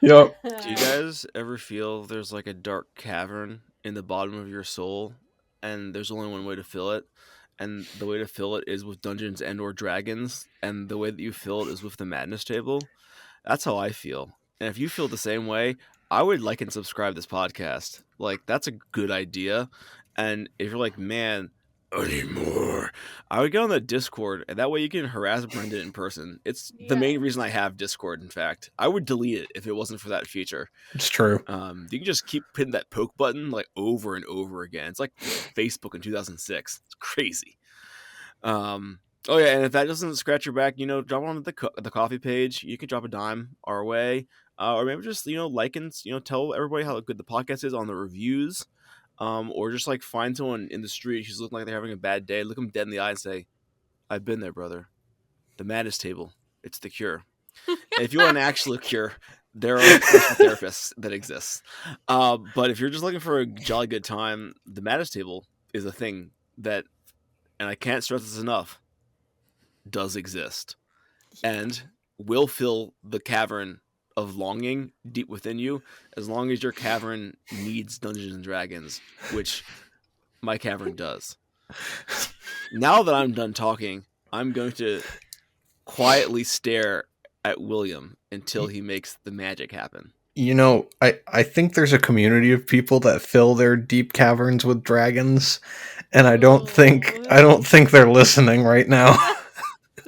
Yep. Do you guys ever feel there's like a dark cavern in the bottom of your soul, and there's only one way to fill it? And the way to fill it is with Dungeons and or Dragons, and the way that you fill it is with the Madness Table. That's how I feel. And if you feel the same way, I would like and subscribe this podcast. Like that's a good idea. And if you're like, man, I need more, I would get on the Discord, and that way you can harass Brendan in person. It's the Yeah. main reason I have Discord. In fact, I would delete it if it wasn't for that feature. It's true. You can just keep hitting that poke button like over and over again. It's like Facebook in 2006. It's crazy. Oh yeah, and if that doesn't scratch your back, drop on the coffee page. You can drop a dime our way, or maybe just like and tell everybody how good the podcast is on the reviews, or just like find someone in the street who's looking like they're having a bad day, look them dead in the eye and say, "I've been there, brother. The Madness Table. It's the cure." And if you want an actual cure, there are therapists that exist. But if you're just looking for a jolly good time, the Madness Table is a thing that, and I can't stress this enough, does exist and will fill the cavern of longing deep within you as long as your cavern needs Dungeons and Dragons, which my cavern does. Now that I'm done talking, I'm going to quietly stare at William until he makes the magic happen. I think there's a community of people that fill their deep caverns with dragons, and I don't think they're listening right now.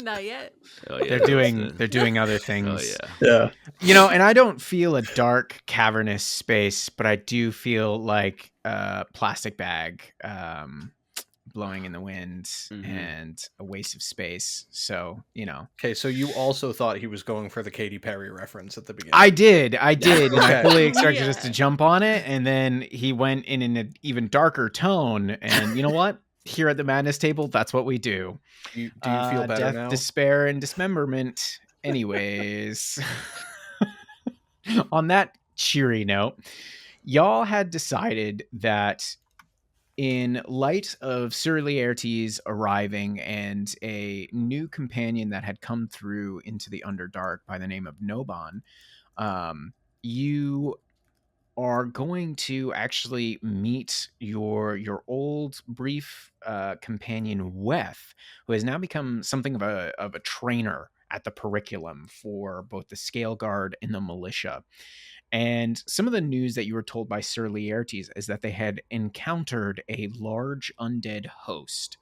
Not yet. Oh, yeah, They're doing other things. Oh yeah. Yeah. And I don't feel a dark cavernous space, but I do feel like a plastic bag blowing in the wind and a waste of space. So, Okay, so you also thought he was going for the Katy Perry reference at the beginning. I did. And I fully expected us Yeah. to jump on it, and then he went in an even darker tone. And you know what? Here at the Madness Table, that's what we do. Do you feel better death, now? despair, and dismemberment. Anyways, on that cheery note, y'all had decided that in light of Sir Laertes arriving and a new companion that had come through into the Underdark by the name of Noban, you are going to actually meet your old brief companion Weth, who has now become something of a trainer at the Periculum for both the Scale Guard and the militia. And some of the news that you were told by Sir Laertes is that they had encountered a large undead host.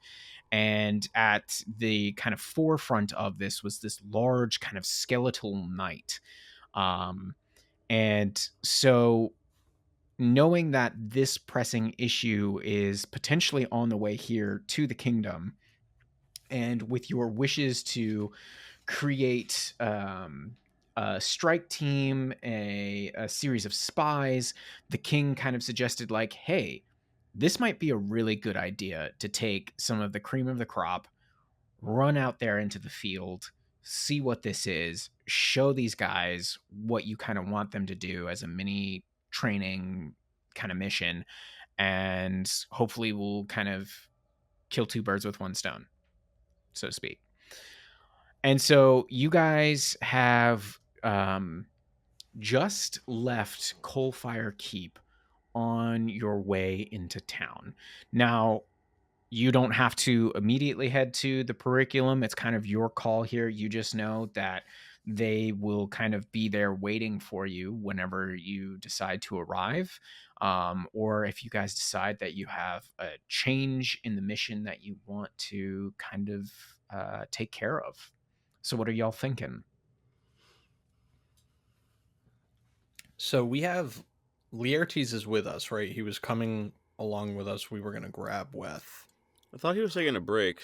And at the kind of forefront of this was this large kind of skeletal knight. And so knowing that this pressing issue is potentially on the way here to the kingdom, and with your wishes to create a strike team, a series of spies, the king kind of suggested like, hey, this might be a really good idea to take some of the cream of the crop, run out there into the field, see what this is, show these guys what you kind of want them to do as a mini training kind of mission, and hopefully we'll kind of kill two birds with one stone, so to speak. And so you guys have just left Coalfire Keep on your way into town. Now, you don't have to immediately head to the Periculum. It's kind of your call here. You just know that they will kind of be there waiting for you whenever you decide to arrive. Or if you guys decide that you have a change in the mission that you want to kind of take care of. So what are y'all thinking? So we have Laertes is with us, right? He was coming along with us. We were going to grab Weth. I thought he was taking a break.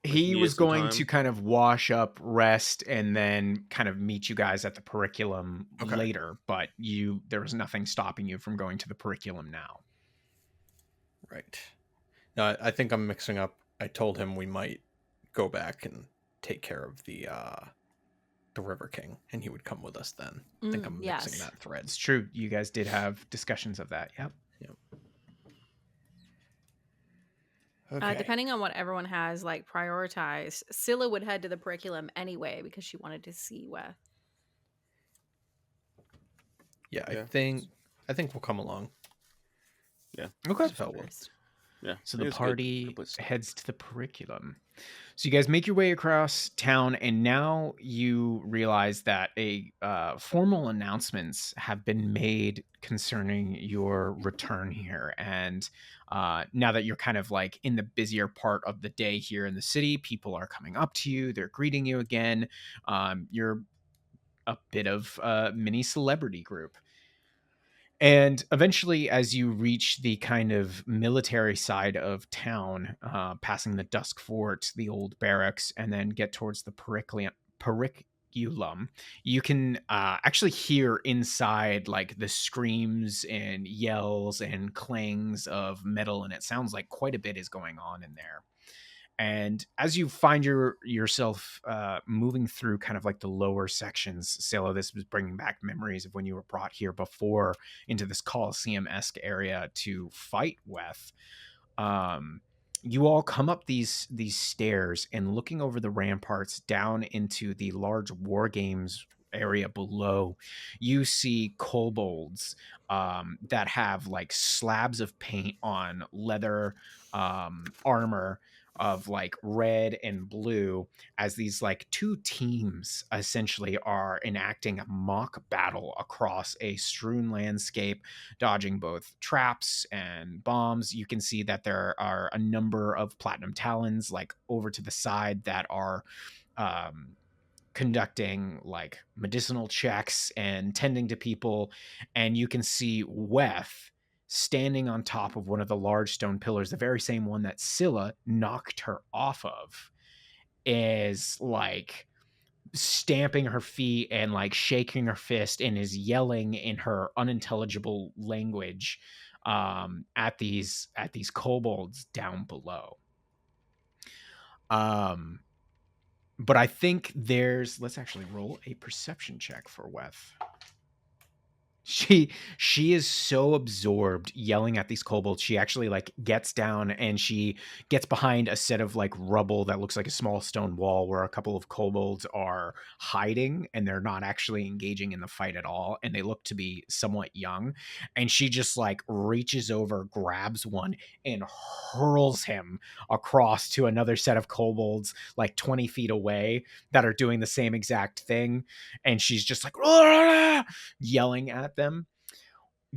He was going to kind of wash up, rest, and then kind of meet you guys at the Periculum later. But there was nothing stopping you from going to the Periculum now. Right. No, I think I'm mixing up. I told him we might go back and take care of the River King, and he would come with us then. I think I'm mixing that thread. It's true. You guys did have discussions of that. Yep. Okay. Depending on what everyone has like prioritized, Scylla would head to the Periculum anyway because she wanted to see Weth. Yeah, Yeah. I think we'll come along. Yeah. Okay. Felt well. First. Yeah. So I the think it's good. party Good place to start. heads to the Periculum. So you guys make your way across town, and now you realize that a formal announcements have been made concerning your return here. And now that you're kind of like in the busier part of the day here in the city, people are coming up to you, they're greeting you again. You're a bit of a mini celebrity group. And eventually, as you reach the kind of military side of town, passing the Dusk Fort, the old barracks, and then get towards the Periculum, you can actually hear inside like the screams and yells and clangs of metal, and it sounds like quite a bit is going on in there. And as you find yourself moving through kind of like the lower sections, Scylla, this was bringing back memories of when you were brought here before into this Colosseum-esque area to fight with. You all come up these stairs, and looking over the ramparts down into the large war games area below, you see kobolds that have like slabs of paint on leather armor of like red and blue, as these like two teams essentially are enacting a mock battle across a strewn landscape, dodging both traps and bombs. You can see that there are a number of platinum talons like over to the side that are conducting like medicinal checks and tending to people. And you can see Weth standing on top of one of the large stone pillars, the very same one that Scylla knocked her off of, is like stamping her feet and like shaking her fist and is yelling in her unintelligible language at these kobolds down below. But I think let's actually roll a perception check for Weth. She is so absorbed yelling at these kobolds, she actually like gets down and she gets behind a set of like rubble that looks like a small stone wall where a couple of kobolds are hiding, and they're not actually engaging in the fight at all, and they look to be somewhat young. And she just like reaches over, grabs one, and hurls him across to another set of kobolds like 20 feet away that are doing the same exact thing. And she's just like yelling at them.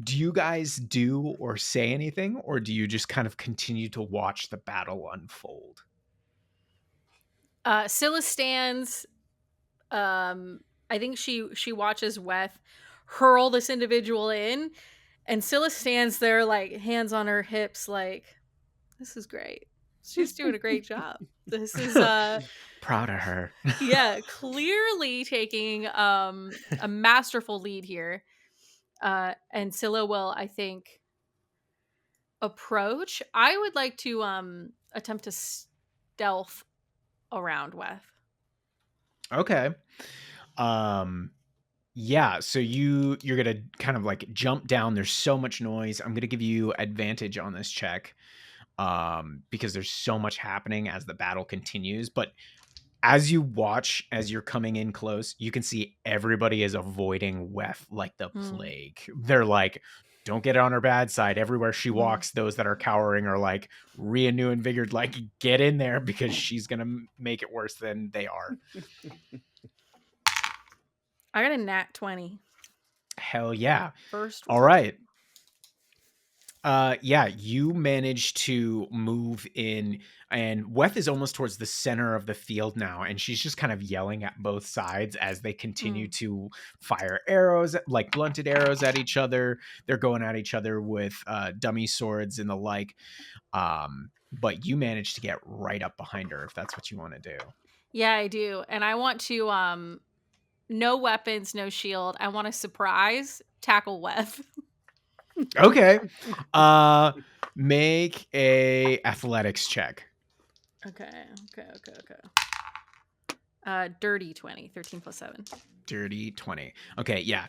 Do you guys do or say anything, or do you just kind of continue to watch the battle unfold? Scylla stands. I think she watches Weth hurl this individual in, and Scylla stands there like hands on her hips, like, this is great. She's doing a great job. This is Proud of her. yeah, clearly taking a masterful lead here. And Scylla will, I think, approach. I would like to attempt to stealth around Weth. Okay. Yeah, so you're gonna kind of like jump down. There's so much noise. I'm gonna give you advantage on this check because there's so much happening as the battle continues. But as you watch, as you're coming in close, you can see everybody is avoiding Weth like the plague. They're like, don't get on her bad side. Everywhere she walks, those that are cowering are like reinvigorated, like, get in there because she's gonna make it worse than they are. I got a nat 20. Hell yeah. First All roll. right. Yeah, you manage to move in, and Weth is almost towards the center of the field now, and she's just kind of yelling at both sides as they continue to fire arrows, like blunted arrows at each other. They're going at each other with dummy swords and the like. But you manage to get right up behind her if that's what you want to do. Yeah, I do. And I want to no weapons, no shield. I want to surprise tackle Weth. Okay. Make a athletics check. Okay. Dirty 20, 13 plus 7. Dirty 20. Okay, yeah.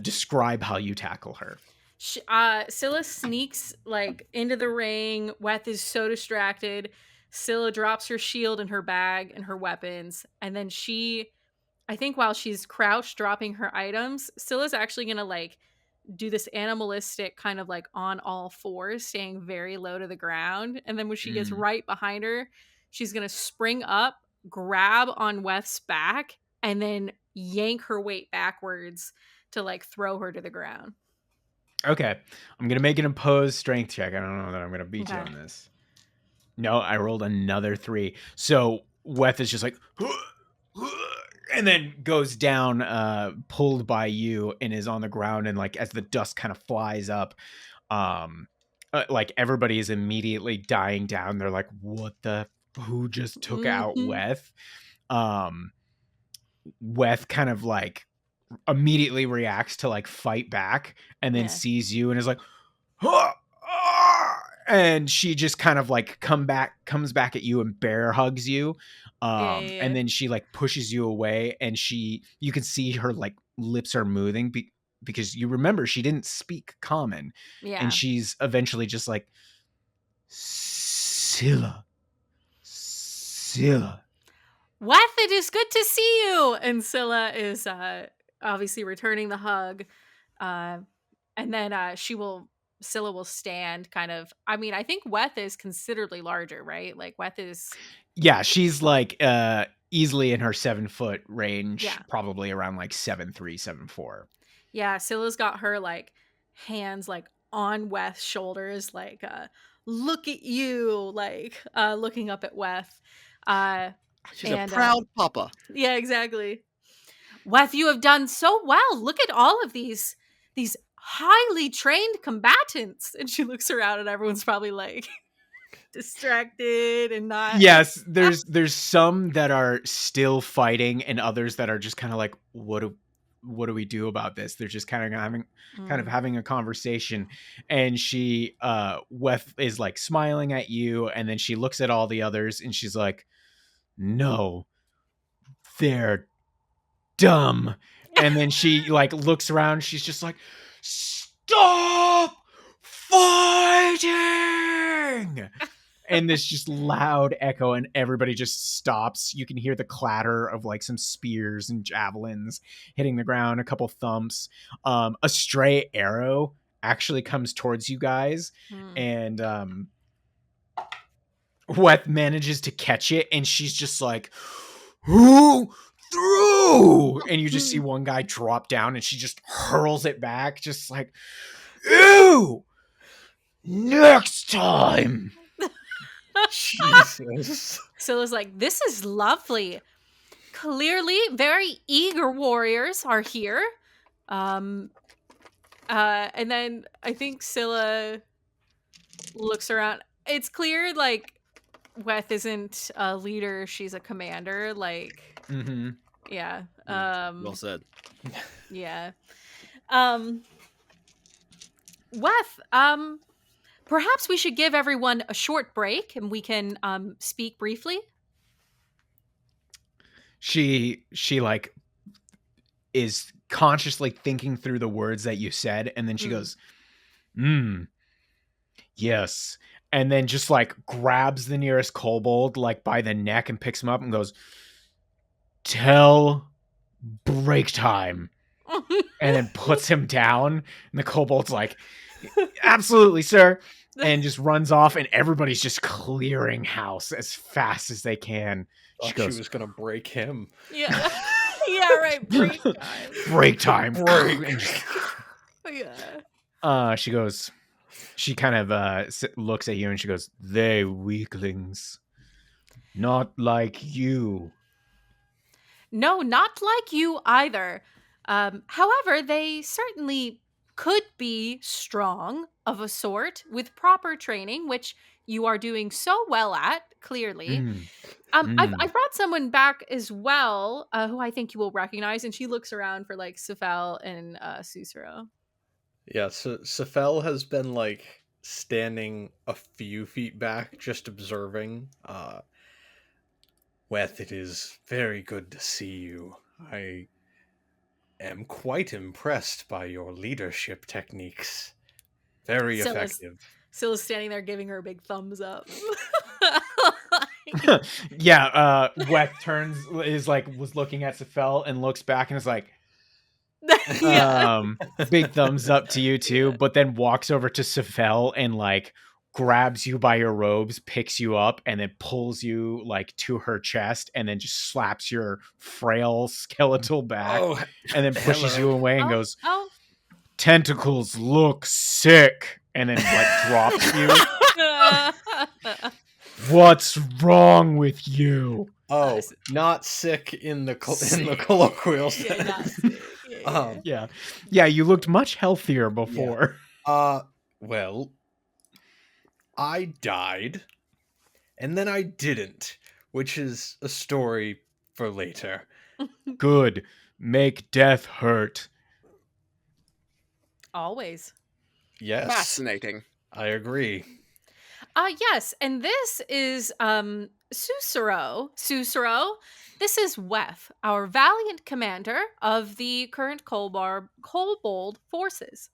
Describe how you tackle her. Scylla sneaks like into the ring. Weth is so distracted. Scylla drops her shield in her bag and her weapons, and then she I think while she's crouched dropping her items, Scylla's actually gonna like do this animalistic kind of like on all fours, staying very low to the ground. And then when she gets right behind her, she's gonna spring up, grab on Weth's back, and then yank her weight backwards to like throw her to the ground. Okay. I'm going to make an opposed strength check. I don't know that I'm going to beat you on this. No, I rolled another 3. So Weth is just like, and then goes down, pulled by you, and is on the ground. And like, as the dust kind of flies up, like everybody is immediately dying down. They're like, who just took out Weth? Weth kind of like immediately reacts to like fight back, and then sees you and is like, and she just kind of like comes back at you and bear hugs you, and then she like pushes you away, and you can see her like lips are moving because you remember she didn't speak common, and she's eventually just like, Scylla. Weth, it is good to see you. And Scylla is obviously returning the hug, and then Scylla will stand kind of. I mean, I think Weth is considerably larger, right? Like Weth is. Yeah, she's like easily in her 7-foot range, probably around like 7'3", 7'4". Yeah, Scylla's got her like hands like on Weth's shoulders, like look at you, like looking up at Weth. She's a proud papa. Yeah, exactly. Weth, you have done so well. Look at all of these highly trained combatants. And she looks around and everyone's probably like distracted and not. Yes, there's some that are still fighting and others that are just kind of like, what do we do about this? They're just kind of having a conversation, and she Weth is like smiling at you, and then she looks at all the others and she's like, no, they're dumb. And then she like looks around, she's just like, stop fighting. And this just loud echo, and everybody just stops. You can hear the clatter of like some spears and javelins hitting the ground, a couple thumps. A stray arrow actually comes towards you guys, and Weth manages to catch it, and she's just like, who threw? And you just see one guy drop down, and she just hurls it back, just like, ew, next time. Jesus. Scylla's like, this is lovely. Clearly, very eager warriors are here. And then I think Scylla looks around. It's clear, like, Weth isn't a leader, she's a commander. Like, yeah. Well said. Yeah. Weth, perhaps we should give everyone a short break and we can speak briefly. She like is consciously thinking through the words that you said, and then she goes, yes. And then just like grabs the nearest kobold like by the neck and picks him up and goes, tell break time. And then puts him down, and the kobold's like, absolutely, sir. And just runs off, and everybody's just clearing house as fast as they can. She was gonna break him. Yeah. Yeah, right. Break time. Break time. Yeah. She goes, she kind of looks at you and she goes, they weaklings. Not like you. No, not like you either. However, they certainly could be strong of a sort with proper training, which you are doing so well at, clearly. I've brought someone back as well, who I think you will recognize, and she looks around for like Safel and Sussaro. Yeah, so Safel has been like standing a few feet back, just observing. Weth, it is very good to see you. I am quite impressed by your leadership techniques. Very effective. Scylla's standing there giving her a big thumbs up. Yeah, Weth was looking at Sefel and looks back and is like, Yeah. big thumbs up to you too, but then walks over to Sefel and like grabs you by your robes, picks you up, and then pulls you like to her chest, and then just slaps your frail skeletal back, Oh, and then pushes hello. you away and goes, Oh. "Tentacles look sick," and then like drops you. What's wrong with you? Oh, not sick in the colloquial sense. Yeah, not sick. Yeah. You looked much healthier before. Well, I died, and then I didn't, which is a story for later. Good. Make death hurt. Always. Yes, Fascinating. I agree. Yes, and this is Sussaro. Sussaro. This is Weth, our valiant commander of the current Kobold forces.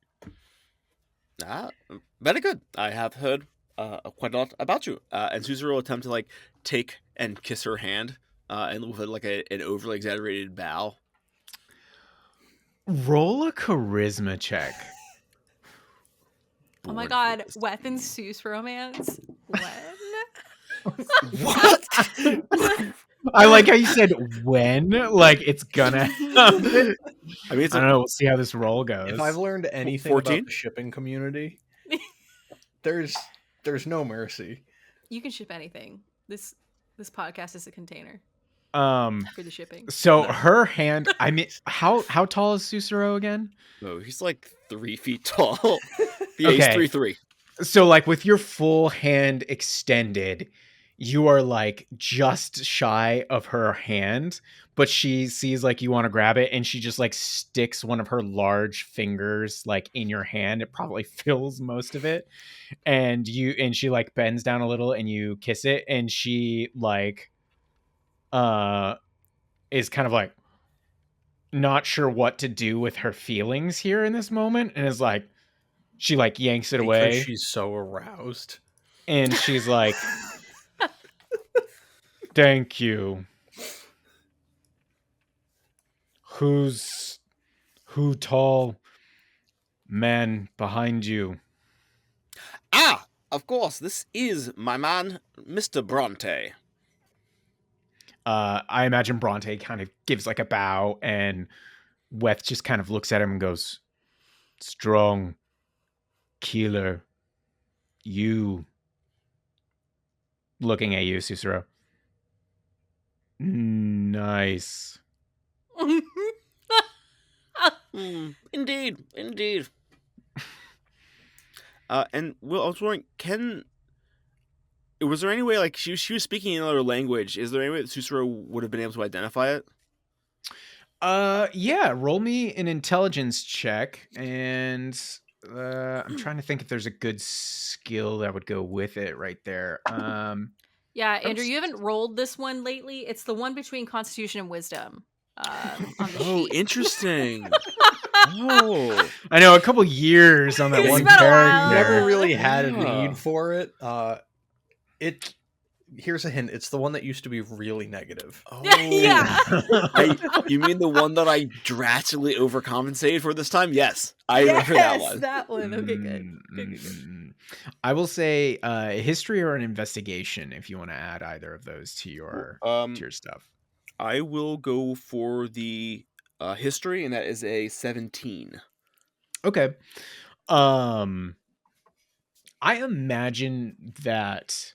Very good. I have heard quite a lot about you. And Sussaro will attempt to like take and kiss her hand, and with like an overly exaggerated bow. Roll a charisma check. Oh my Born god, for this. Weth and Seuss romance. When? What? I like how you said when, like it's gonna happen. I mean, I it's don't know. We'll see how this roll goes. If I've learned anything 14? about the shipping community, there's no mercy. You can ship anything. This podcast is a container for the shipping. So No. her hand. I mean, how tall is Sussaro again? No, he's like 3 feet tall. Yeah, Okay. he's 3'3". So like with your full hand extended, you are like just shy of her hand, but she sees like you want to grab it, and she just like sticks one of her large fingers like in your hand. It probably fills most of it, and she like bends down a little, and you kiss it, and she like is kind of like not sure what to do with her feelings here in this moment, and is like, she like yanks it Because away, she's so aroused. and she's like, thank you. Who tall man behind you? Ah, of course, this is my man, Mr. Bronte. I imagine Bronte kind of gives like a bow, and Weth just kind of looks at him and goes, strong killer. You. Looking at you, Sussaro. Nice. Indeed. And Will, I was wondering, was there any way, like, she was speaking another language, is there any way that Sussaro would have been able to identify it? Yeah, roll me an intelligence check, and I'm trying to think if there's a good skill that would go with it right there. Yeah, Andrew, you haven't rolled this one lately. It's the one between Constitution and Wisdom on the Oh, sheet. interesting. Oh. I know, a couple years on that It's one been a while. character. Never really had a Yeah. need for it. Here's a hint. It's the one that used to be really negative. Oh. Yeah. You mean the one that I drastically overcompensated for this time? Yes, I remember that one. That one. Okay, good. Good. I will say history or an investigation if you want to add either of those to your stuff. I will go for the history, and that is a 17. Okay. I imagine that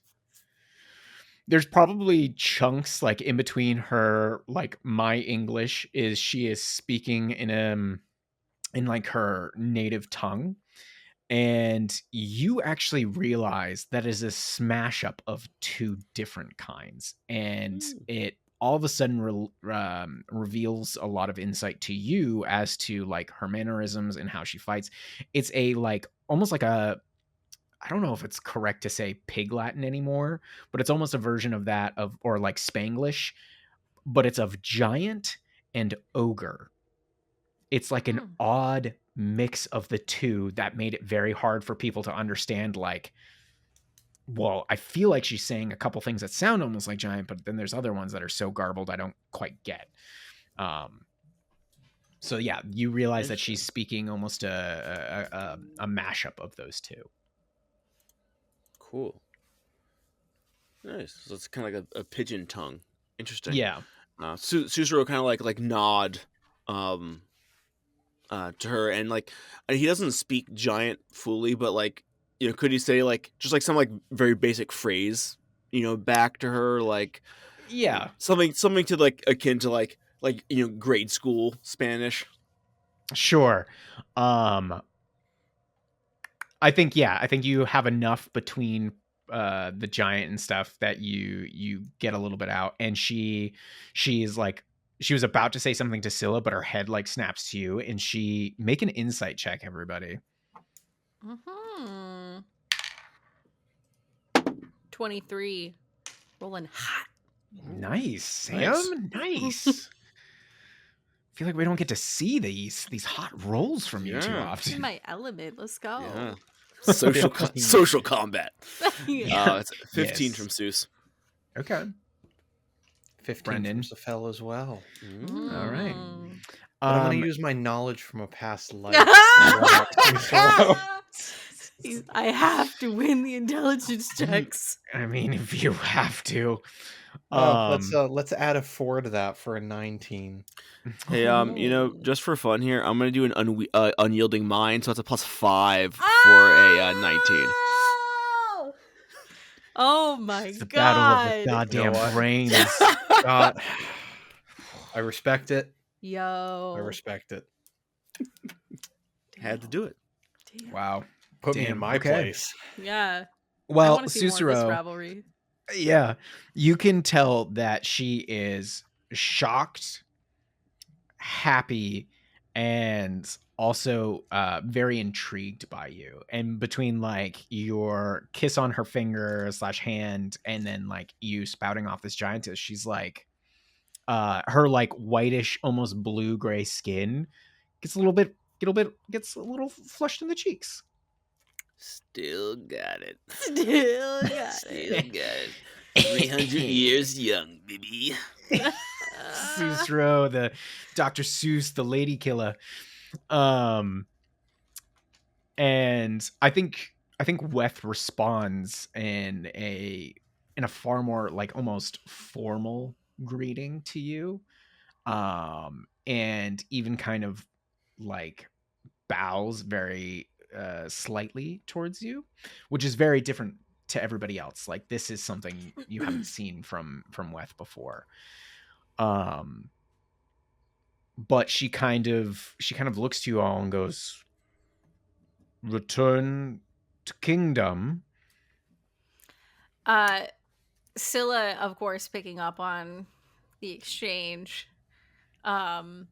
there's probably chunks like in between her, like my English is she is speaking in like her native tongue, and you actually realize that is a smash up of two different kinds, and it all of a sudden reveals a lot of insight to you as to like her mannerisms and how she fights. It's a like almost like a, I don't know if it's correct to say Pig Latin anymore, but it's almost a version of that or like Spanglish, but it's of giant and ogre. It's like an odd mix of the two that made it very hard for people to understand like well, I feel like she's saying a couple things that sound almost like giant, but then there's other ones that are so garbled I don't quite get. So yeah, you realize that she's speaking almost a mashup of those two. Cool. Nice. So it's kind of like a pigeon tongue. Interesting. Yeah. Sussaro kind of like nod to her, and like he doesn't speak giant fully, but like, you know, could you say like just like some like very basic phrase, you know, back to her, like Yeah. something to like akin to like you know, grade school Spanish. Sure. I think you have enough between the giant and stuff that you get a little bit out, and she's like, she was about to say something to Scylla, but her head like snaps to you, and she make an insight check, everybody. 23. Rolling hot. Nice, Sam. Nice. I feel like we don't get to see these hot rolls from you too Yeah. In often. my element. Let's go. Yeah. Social combat. It's 15 Yes. from Seuss. Okay. 15 Brendan. from Safel as well. All right. But I'm going to use my knowledge from a past life. I have to win the intelligence checks. I mean, if you have to. Let's add a 4 to that for a 19. Hey, you know, just for fun here, I'm gonna do an unyielding mind, so it's a +5 for a 19. Oh my It's the god! battle of the goddamn You know what? brains. God, I respect it. Yo, I respect it. Had to do it. Damn. Wow. Put me in Damn, my okay. place. Yeah. I Well, want to see more of this Sussaro, rivalry. yeah, you can tell that she is shocked, happy, and also very intrigued by you. And between like your kiss on her finger / hand, and then like you spouting off this giantess, she's like, her like whitish, almost blue-gray skin gets a little flushed in the cheeks. Still got it. Still got Still it. got it. 300 years young, baby. Sussaro, the Dr. Seuss, the lady killer. And I think Weth responds in a far more like almost formal greeting to you. And even kind of like bows very slightly towards you, which is very different to everybody else. Like, this is something you haven't seen from Weth before. But she kind of looks to you all and goes, "Return to kingdom." Scylla, of course, picking up on the exchange. Yes,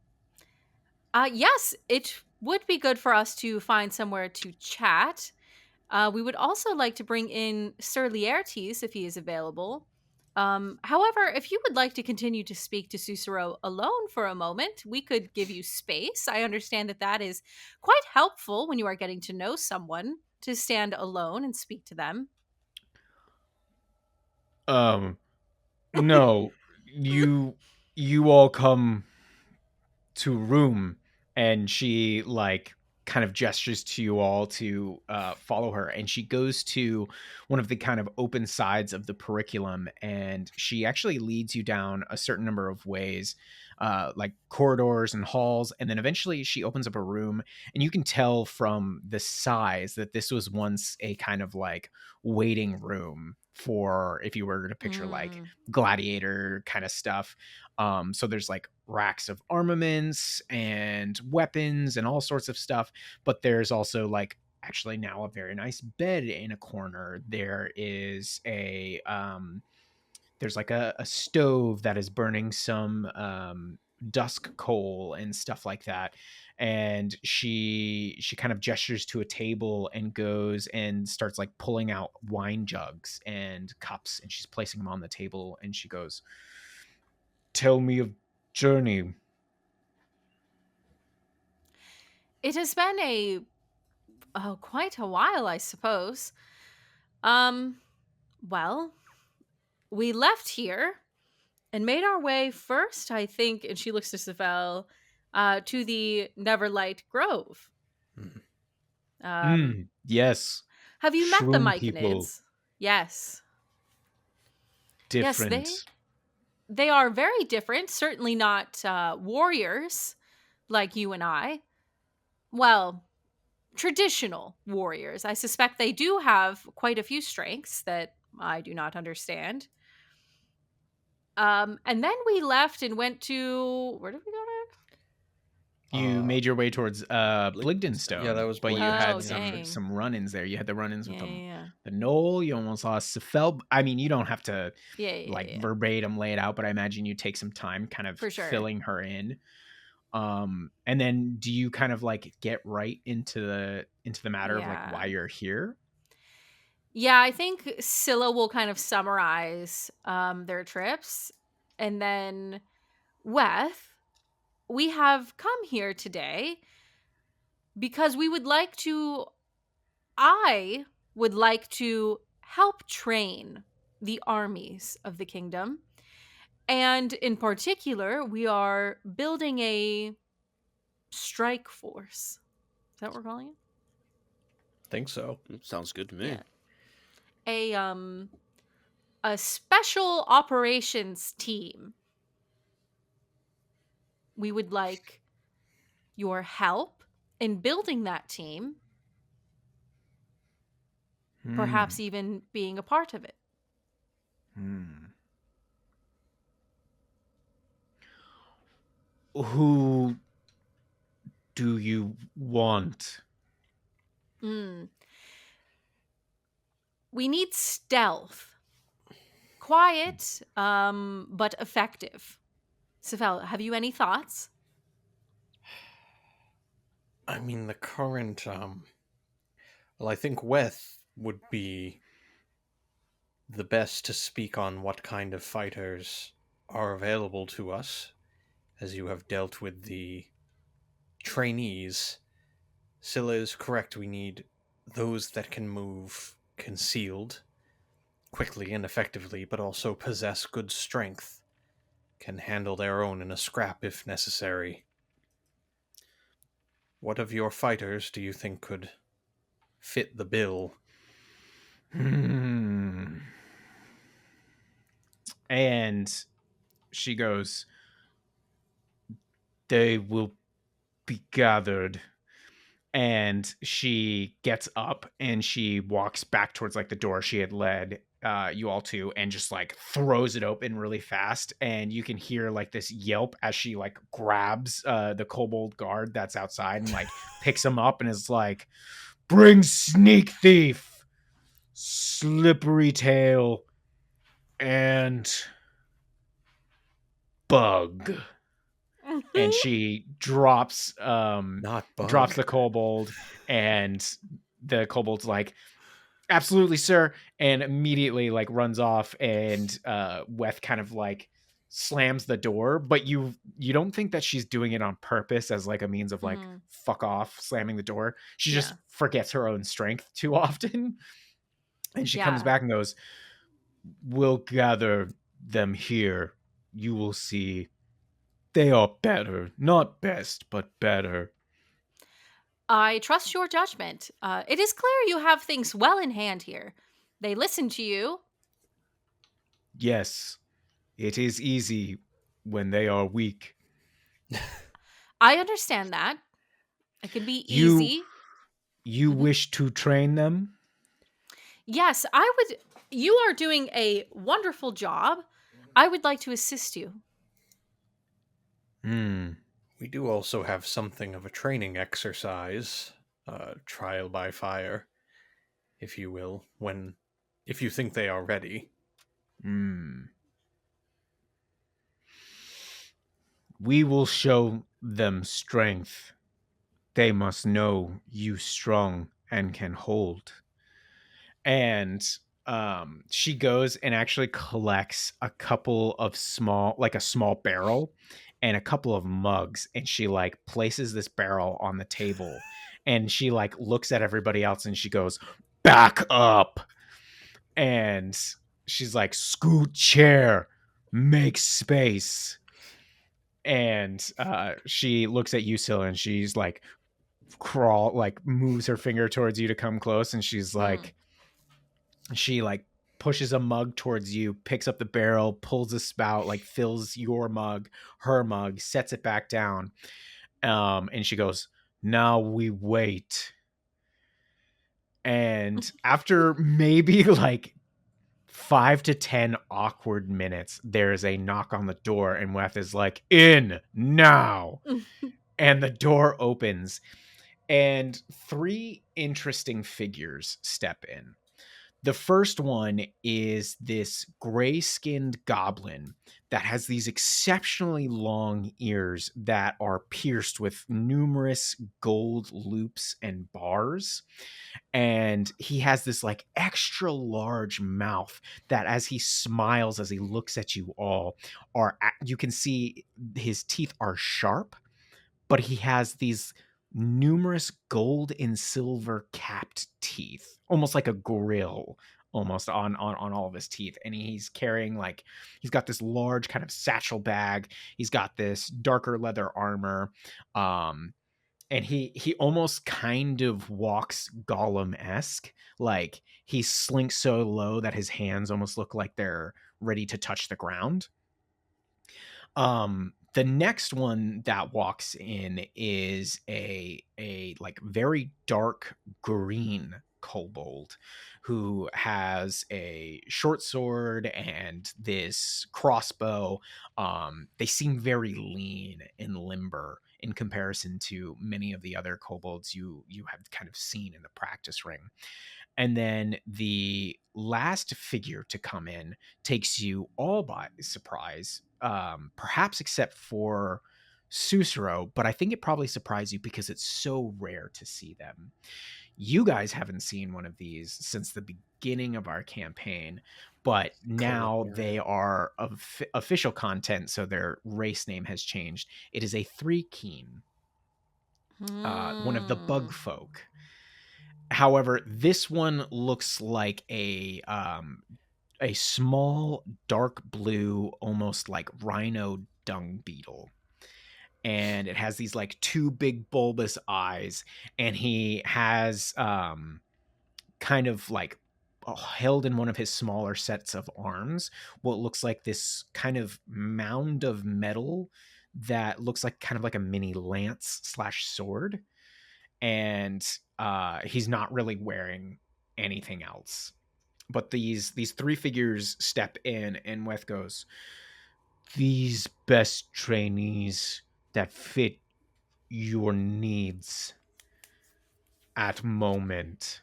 it would be good for us to find somewhere to chat. We would also like to bring in Sir Laertes if he is available. However, if you would like to continue to speak to Sussaro alone for a moment, we could give you space. I understand that is quite helpful when you are getting to know someone, to stand alone and speak to them. No, you all come to room. And she like kind of gestures to you all to follow her, and she goes to one of the kind of open sides of the Periculum, and she actually leads you down a certain number of ways, like corridors and halls, and then eventually she opens up a room, and you can tell from the size that this was once a kind of like waiting room for, if you were to picture like gladiator kind of stuff. So there's like racks of armaments and weapons and all sorts of stuff, but there's also like actually now a very nice bed in a corner. There is a there's like a stove that is burning some dusk coal and stuff like that. And she kind of gestures to a table and goes and starts like pulling out wine jugs and cups, and she's placing them on the table, and she goes, "Tell me of journey." It has been quite a while, I suppose. Well, we left here and made our way first, I think, and she looks to Sefel, to the Neverlight Grove. Yes. Have you met the Shroom people. Myconids? Yes. Different. Yes, they are very different. Certainly not warriors like you and I. Well, traditional warriors. I suspect they do have quite a few strengths that I do not understand. And then we left and went to, where did we go to? You made your way towards Bligdenstone. Yeah, that was but you Bligdenstone. had Oh, dang. some run-ins there. You had the run-ins with Yeah. the Knoll. You almost lost Sefel. I mean, you don't have to Yeah. verbatim lay it out, but I imagine you take some time kind of For sure. filling her in. And then do you kind of like get right into the matter of like why you're here? Yeah, I think Scylla will kind of summarize their trips. And then Weth, we have come here today because I would like to help train the armies of the kingdom. And in particular, we are building a strike force. Is that what we're calling it? Think so. Sounds good to me. Yeah. A special operations team. We would like your help in building that team. Perhaps even being a part of it. Who do you want? We need stealth. Quiet, but effective. Sefel, have you any thoughts? I mean, the current, well, I think Weth would be the best to speak on what kind of fighters are available to us, as you have dealt with the trainees. Scylla is correct, we need those that can move concealed, quickly and effectively, but also possess good strength, can handle their own in a scrap if necessary. What of your fighters do you think could fit the bill? And she goes, they will be gathered. And she gets up and she walks back towards like the door she had led you all to, and just like throws it open really fast, and you can hear like this yelp as she like grabs the kobold guard that's outside and like picks him up and is like, bring Sneak Thief, Slippery Tail, and Bug. And she drops Not Bug. drops the kobold, and the kobold's like, absolutely, sir, and immediately like runs off, and Weth kind of like slams the door, but you don't think that she's doing it on purpose as like a means of like fuck off slamming the door. She just forgets her own strength too often. And she comes back and goes, we'll gather them here. You will see. They are better. Not best, but better. I trust your judgment. It is clear you have things well in hand here. They listen to you. Yes, it is easy when they are weak. I understand that. It can be easy. You wish to train them? Yes, I would. You are doing a wonderful job. I would like to assist you. We do also have something of a training exercise, trial by fire, if you will, if you think they are ready. We will show them strength. They must know you strong and can hold. And she goes and actually collects a couple of a small barrel and a couple of mugs, and she like places this barrel on the table, and she like looks at everybody else and she goes, back up. And she's like, scoot chair, make space. And she looks at you, Scylla, and she's like, moves her finger towards you to come close. And she's like, she like pushes a mug towards you, picks up the barrel, pulls a spout, like fills your mug, her mug, sets it back down. And she goes, now we wait. And after maybe like 5 to 10 awkward minutes, there's a knock on the door, and Weth is like, in now. And the door opens, and 3 interesting figures step in. The first one is this gray-skinned goblin that has these exceptionally long ears that are pierced with numerous gold loops and bars. And he has this like extra large mouth that, as he smiles, as he looks at you all, you can see his teeth are sharp, but he has these numerous gold and silver capped teeth, almost like a grill, almost on all of his teeth. And he's carrying like, he's got this large kind of satchel bag. He's got this darker leather armor. And he almost kind of walks Gollum-esque. Like, he slinks so low that his hands almost look like they're ready to touch the ground. The next one that walks in is a like very dark green kobold who has a short sword and this crossbow. They seem very lean and limber in comparison to many of the other kobolds you have kind of seen in the practice ring. And then the last figure to come in takes you all by surprise, perhaps except for Sussaro, but I think it probably surprised you because it's so rare to see them. You guys haven't seen one of these since the beginning of our campaign, but now they are official content, so their race name has changed. It is a three-keen, one of the bug folk. However, this one looks like a small, dark blue, almost like rhino dung beetle. And it has these like 2 big bulbous eyes, and he has kind of like held in one of his smaller sets of arms what looks like this kind of mound of metal that looks like kind of like a mini lance / sword. And he's not really wearing anything else. But these 3 figures step in, and Weth goes, these best trainees that fit your needs at moment.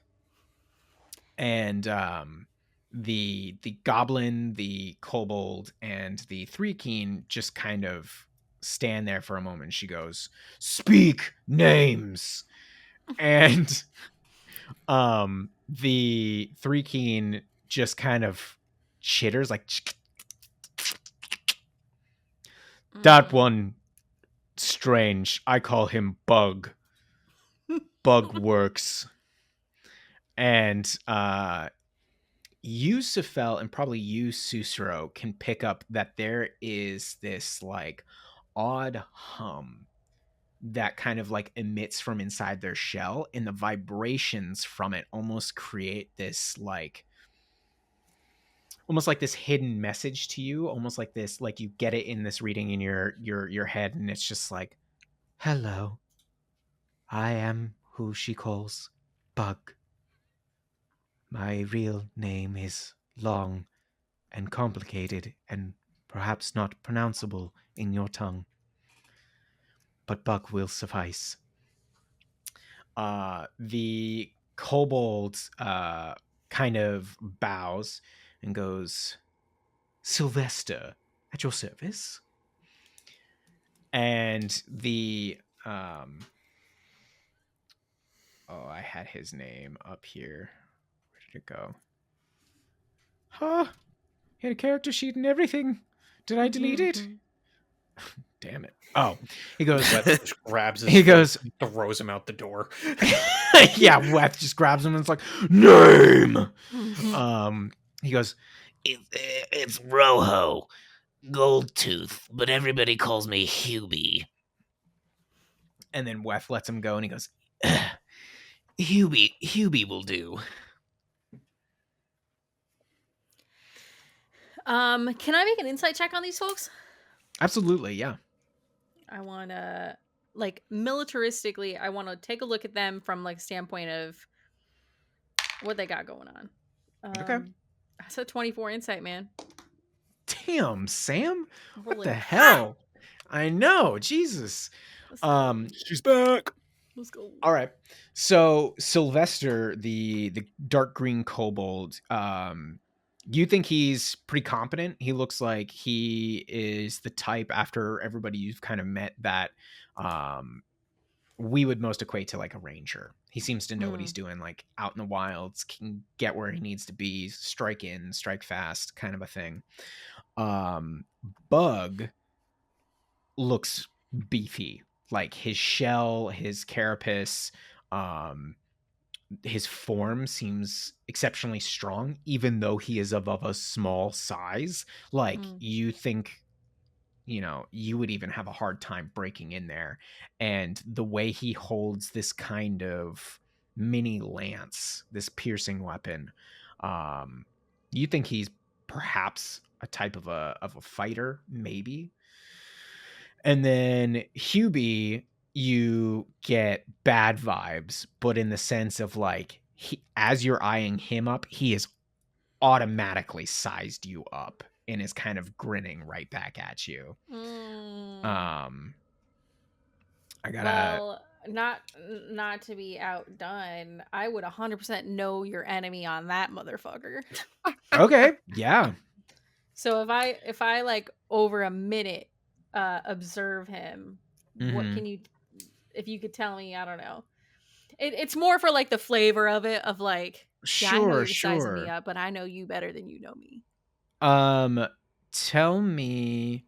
And the goblin, the kobold, and the three-keen just kind of stand there for a moment. She goes, speak names. And the three-keen just kind of chitters like, that one strange. I call him Bug. Bug works. And you, Sefel, and probably you, Sussaro, can pick up that there is this like odd hum that kind of like emits from inside their shell, and the vibrations from it almost create this like almost like this hidden message to you, almost like this, like you get it in this reading in your head, and it's just like, hello, I am who she calls Bug. My real name is long and complicated and perhaps not pronounceable in your tongue, but Bug will suffice. The kobold kind of bows and goes, Sylvester, at your service. And the I had his name up here. Where did it go? Huh? He had a character sheet and everything. Did I delete it? Damn it. Oh, he goes, Weth just grabs his he goes, throws him out the door. yeah, Weth just grabs him and it's like, name. He goes, It's Rojo, Goldtooth, but everybody calls me Hubie. and then Weth lets him go, and he goes, Hubie will do. Can I make an insight check on these folks? absolutely, yeah. I want to, like, militaristically, I want to take a look at them from, like, standpoint of what they got going on. Okay. That's a 24 insight, man. Damn, Sam, what the Rolling hell? I know, Jesus. She's back. Let's go. All right. So Sylvester, the dark green kobold, you think he's pretty competent. He looks like he is the type, after everybody you've kind of met, that we would most equate to like a ranger. He seems to know what he's doing, like out in the wilds, can get where he needs to be, strike in, strike fast, kind of a thing. Bug looks beefy, like his shell, his carapace, his form seems exceptionally strong, even though he is of a small size. Like you think, you know, you would even have a hard time breaking in there. And the way he holds this kind of mini lance, this piercing weapon, you think he's perhaps a type of a fighter, maybe. And then Hubie, you get bad vibes, but in the sense of like, as you're eyeing him up, he has automatically sized you up and is kind of grinning right back at you. I gotta. Well, not to be outdone, I would 100% know your enemy on that motherfucker. Okay, yeah. So if I like over a minute observe him, what can you, if you could tell me, I don't know. It's more for like the flavor of it, of like, yeah, I know you're sizing me up, but I know you better than you know me. Tell me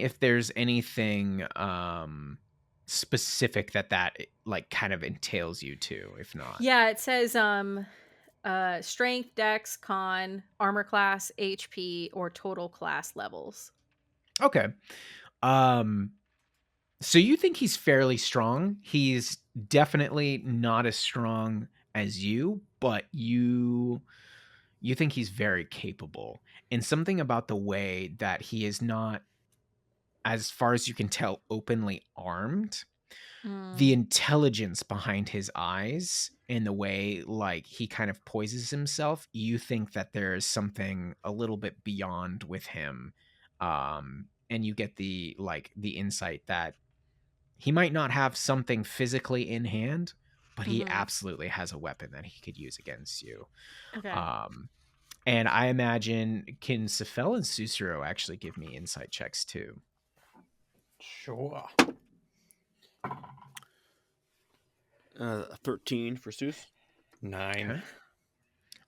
if there's anything specific that like kind of entails you to. If not, yeah, it says strength, dex, con, armor class, HP, or total class levels. Okay. So you think he's fairly strong. He's definitely not as strong as you, but you think he's very capable. And something about the way that he is not, as far as you can tell, openly armed, the intelligence behind his eyes and the way like he kind of poises himself, you think that there is something a little bit beyond with him. And you get the insight that he might not have something physically in hand, but he absolutely has a weapon that he could use against you. Okay. And I imagine, can Sefel and Sussaro actually give me insight checks too? Sure. 13 for Seuss. 9. Okay.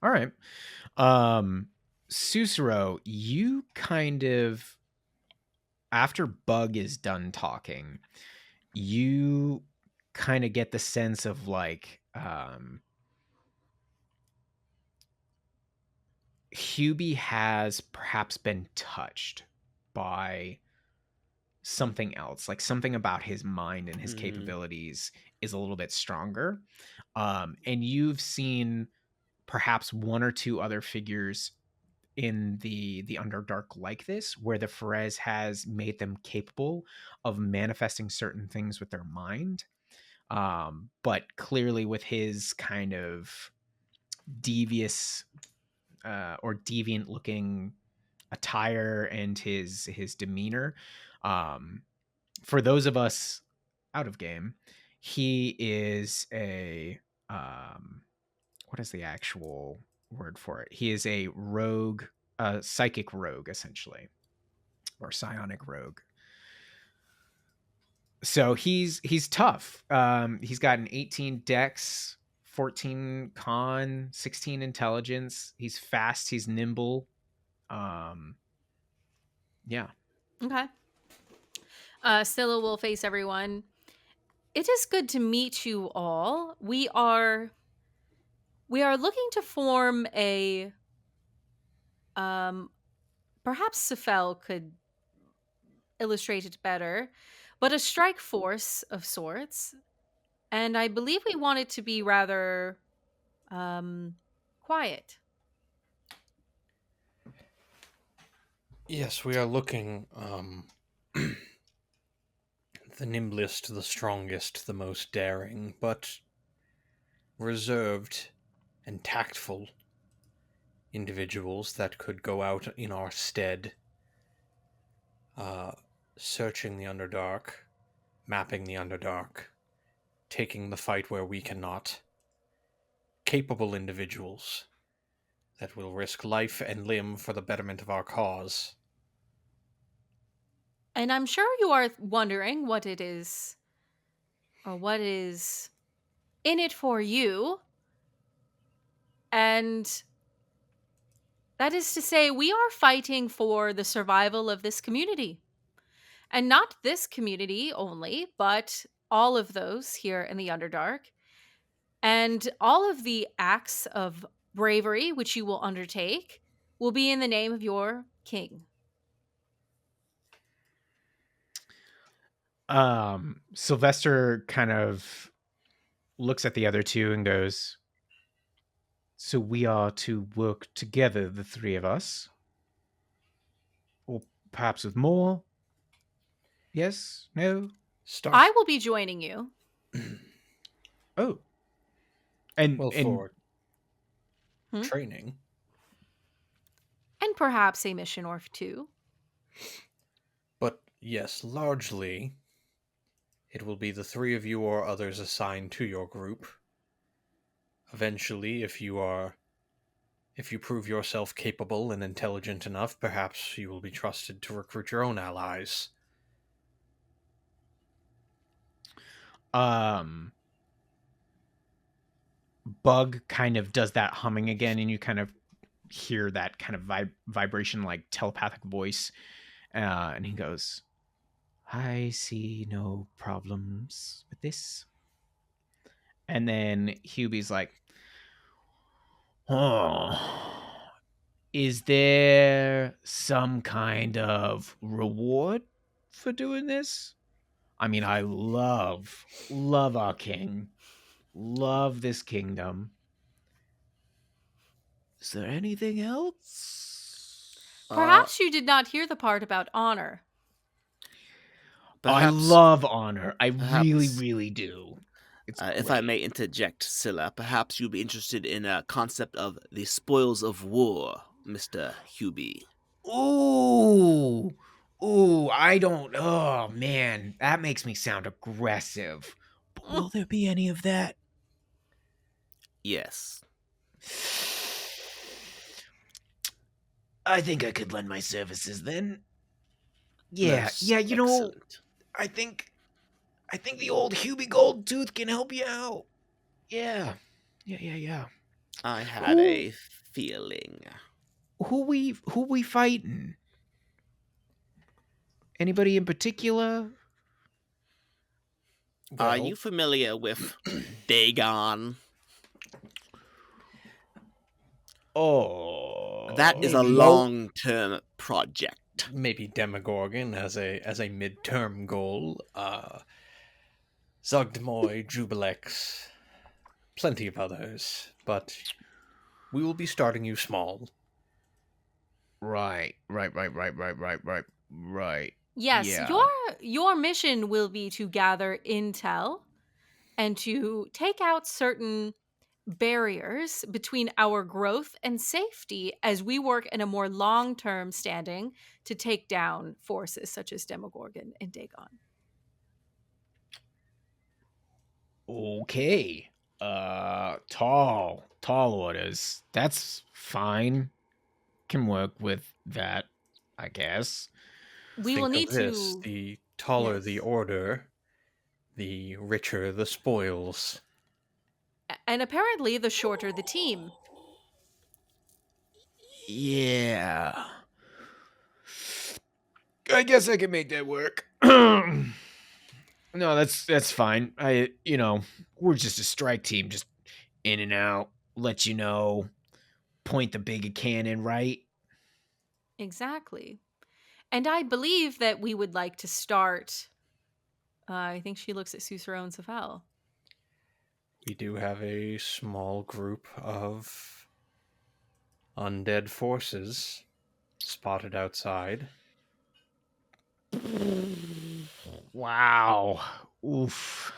All right. Sussaro, you kind of, after Bug is done talking, you kind of get the sense of like, Hubie has perhaps been touched by something else, like something about his mind and his capabilities is a little bit stronger. And you've seen perhaps one or two other figures in the Underdark like this, where the Ferez has made them capable of manifesting certain things with their mind. But clearly with his kind of devious or deviant looking attire and his demeanor, for those of us out of game, he is a what is the actual word for it? He is a rogue, psychic rogue, essentially, or psionic rogue. So he's tough. He's got an 18 dex, 14 con, 16 intelligence. He's fast. He's nimble. Yeah. Okay. Scylla will face everyone. It is good to meet you all. We are We are looking to form a perhaps Sefel could illustrate it better, but a strike force of sorts. And I believe we want it to be rather quiet. Yes, we are looking the nimblest, the strongest, the most daring, but reserved and tactful individuals that could go out in our stead, searching the Underdark, mapping the Underdark, taking the fight where we cannot. Capable individuals that will risk life and limb for the betterment of our cause. And I'm sure you are wondering what it is, or what is in it for you. And that is to say, we are fighting for the survival of this community. And not this community only, but all of those here in the Underdark. And all of the acts of bravery which you will undertake will be in the name of your king. Sylvester kind of looks at the other two and goes, so we are to work together, the three of us? Or perhaps with more? Yes? No? I will be joining you. Oh. And for training. And perhaps a mission or two. But yes, largely, it will be the three of you or others assigned to your group. Eventually, if you prove yourself capable and intelligent enough, perhaps you will be trusted to recruit your own allies. Bug kind of does that humming again, and you kind of hear that kind of vibration, like telepathic voice, and he goes, I see no problems with this. And then Hubie's like, oh, is there some kind of reward for doing this? I mean, I love our king. Love this kingdom. Is there anything else? Perhaps you did not hear the part about honor. I love honor. I really, really do. If I may interject, Scylla, perhaps you'll be interested in a concept of the spoils of war, Mr. Hubie. Ooh, I don't. Oh man, that makes me sound aggressive. But will there be any of that? Yes. I think I could lend my services then. Yeah, Most you know, excellent. I think the old Hubie Goldtooth can help you out. Yeah. I had a feeling. Who we fighting? Anybody in particular? Are you familiar with Dagon? Oh, that is a long-term project. Maybe Demogorgon as a mid-term goal. Zugdmoy, Jubilex, plenty of others, but we will be starting you small. Right. Yes, yeah. your mission will be to gather intel and to take out certain barriers between our growth and safety as we work in a more long-term standing to take down forces such as Demogorgon and Dagon. Okay. Tall orders. That's fine. Can work with that, I guess. We will need to. The taller Yes. the order, the richer the spoils. And apparently the shorter the team. Yeah. I guess I can make that work. No, that's fine. We're just a strike team, just in and out, let you know, point the big cannon, right? Exactly. And I believe that we would like to start. I think she looks at Sussaro and Safel. We do have a small group of undead forces spotted outside. Wow. Oof.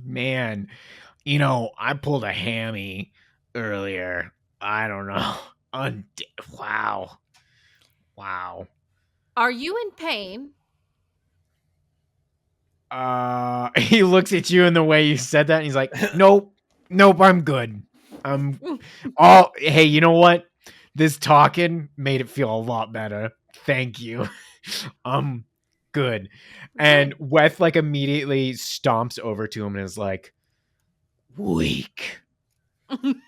Man. You know, I pulled a hammy earlier. I don't know. Wow. Wow. Are you in pain? He looks at you in the way you said that, and he's like, nope, I'm good. Hey, you know what? This talking made it feel a lot better. Thank you. Good. And Weth like immediately stomps over to him and is like, weak.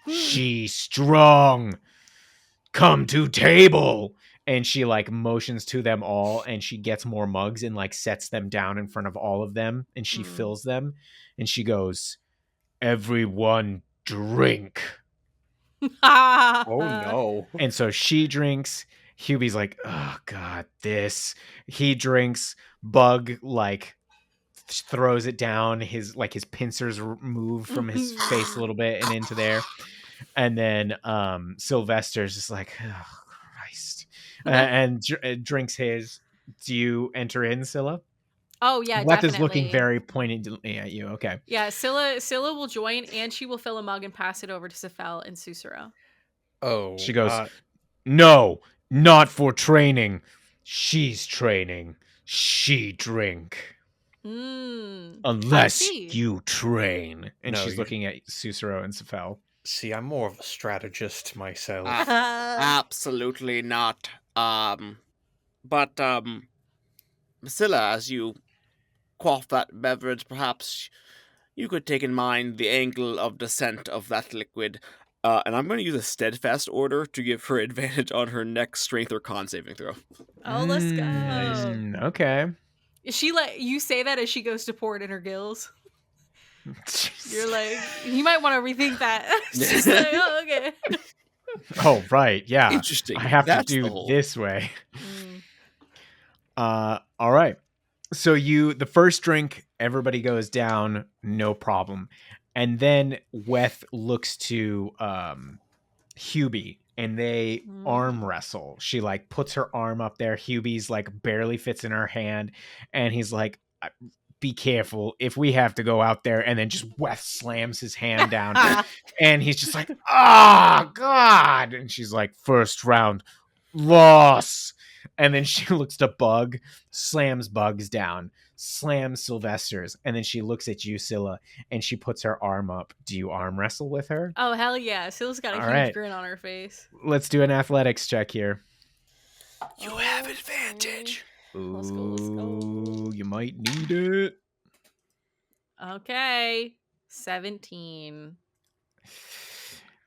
She's strong. Come to table. And she like motions to them all, and she gets more mugs and like sets them down in front of all of them, and she fills them, and she goes, everyone drink. Oh no. And so she drinks. Hubie's like, oh god, this. He drinks. Bug like throws it down. His pincers move from his face a little bit and into there. And then Sylvester's just like, oh Christ, and drinks his. Do you enter in, Scylla? Oh yeah, Weth definitely. is looking very pointedly at you. Okay. Yeah, Scylla will join, and she will fill a mug and pass it over to Safel and Sussaro. Oh. She goes, no, not for training. She's training. She drink. Unless you train. And she's looking at Sussaro and Safel. See, I'm more of a strategist myself. Absolutely not. But Scylla, as you quaff that beverage, perhaps you could take in mind the angle of descent of that liquid. And I'm going to use a steadfast order to give her advantage on her next strength or con saving throw. Oh, let's go. Okay. Is she you say that as she goes to pour it in her gills? You're like, you might want to rethink that. She's like, oh, okay. Oh, right. Yeah. Interesting. I have to do this way. All right. So the first drink, everybody goes down, no problem. And then Weth looks to Hubie, and they arm wrestle. She like puts her arm up there. Hubie's like barely fits in her hand, and he's like, be careful if we have to go out there. And then just Weth slams his hand down, and he's just like, oh god. And she's like, first round loss. And then she looks to Bug, slams Bugs down, slams Sylvester's, and then she looks at you, Scylla, and she puts her arm up. Do you arm wrestle with her? Oh, hell yeah. Scylla's got a huge grin on her face. Let's do an athletics check here. You have advantage. Ooh, Let's go. You might need it. Okay. 17.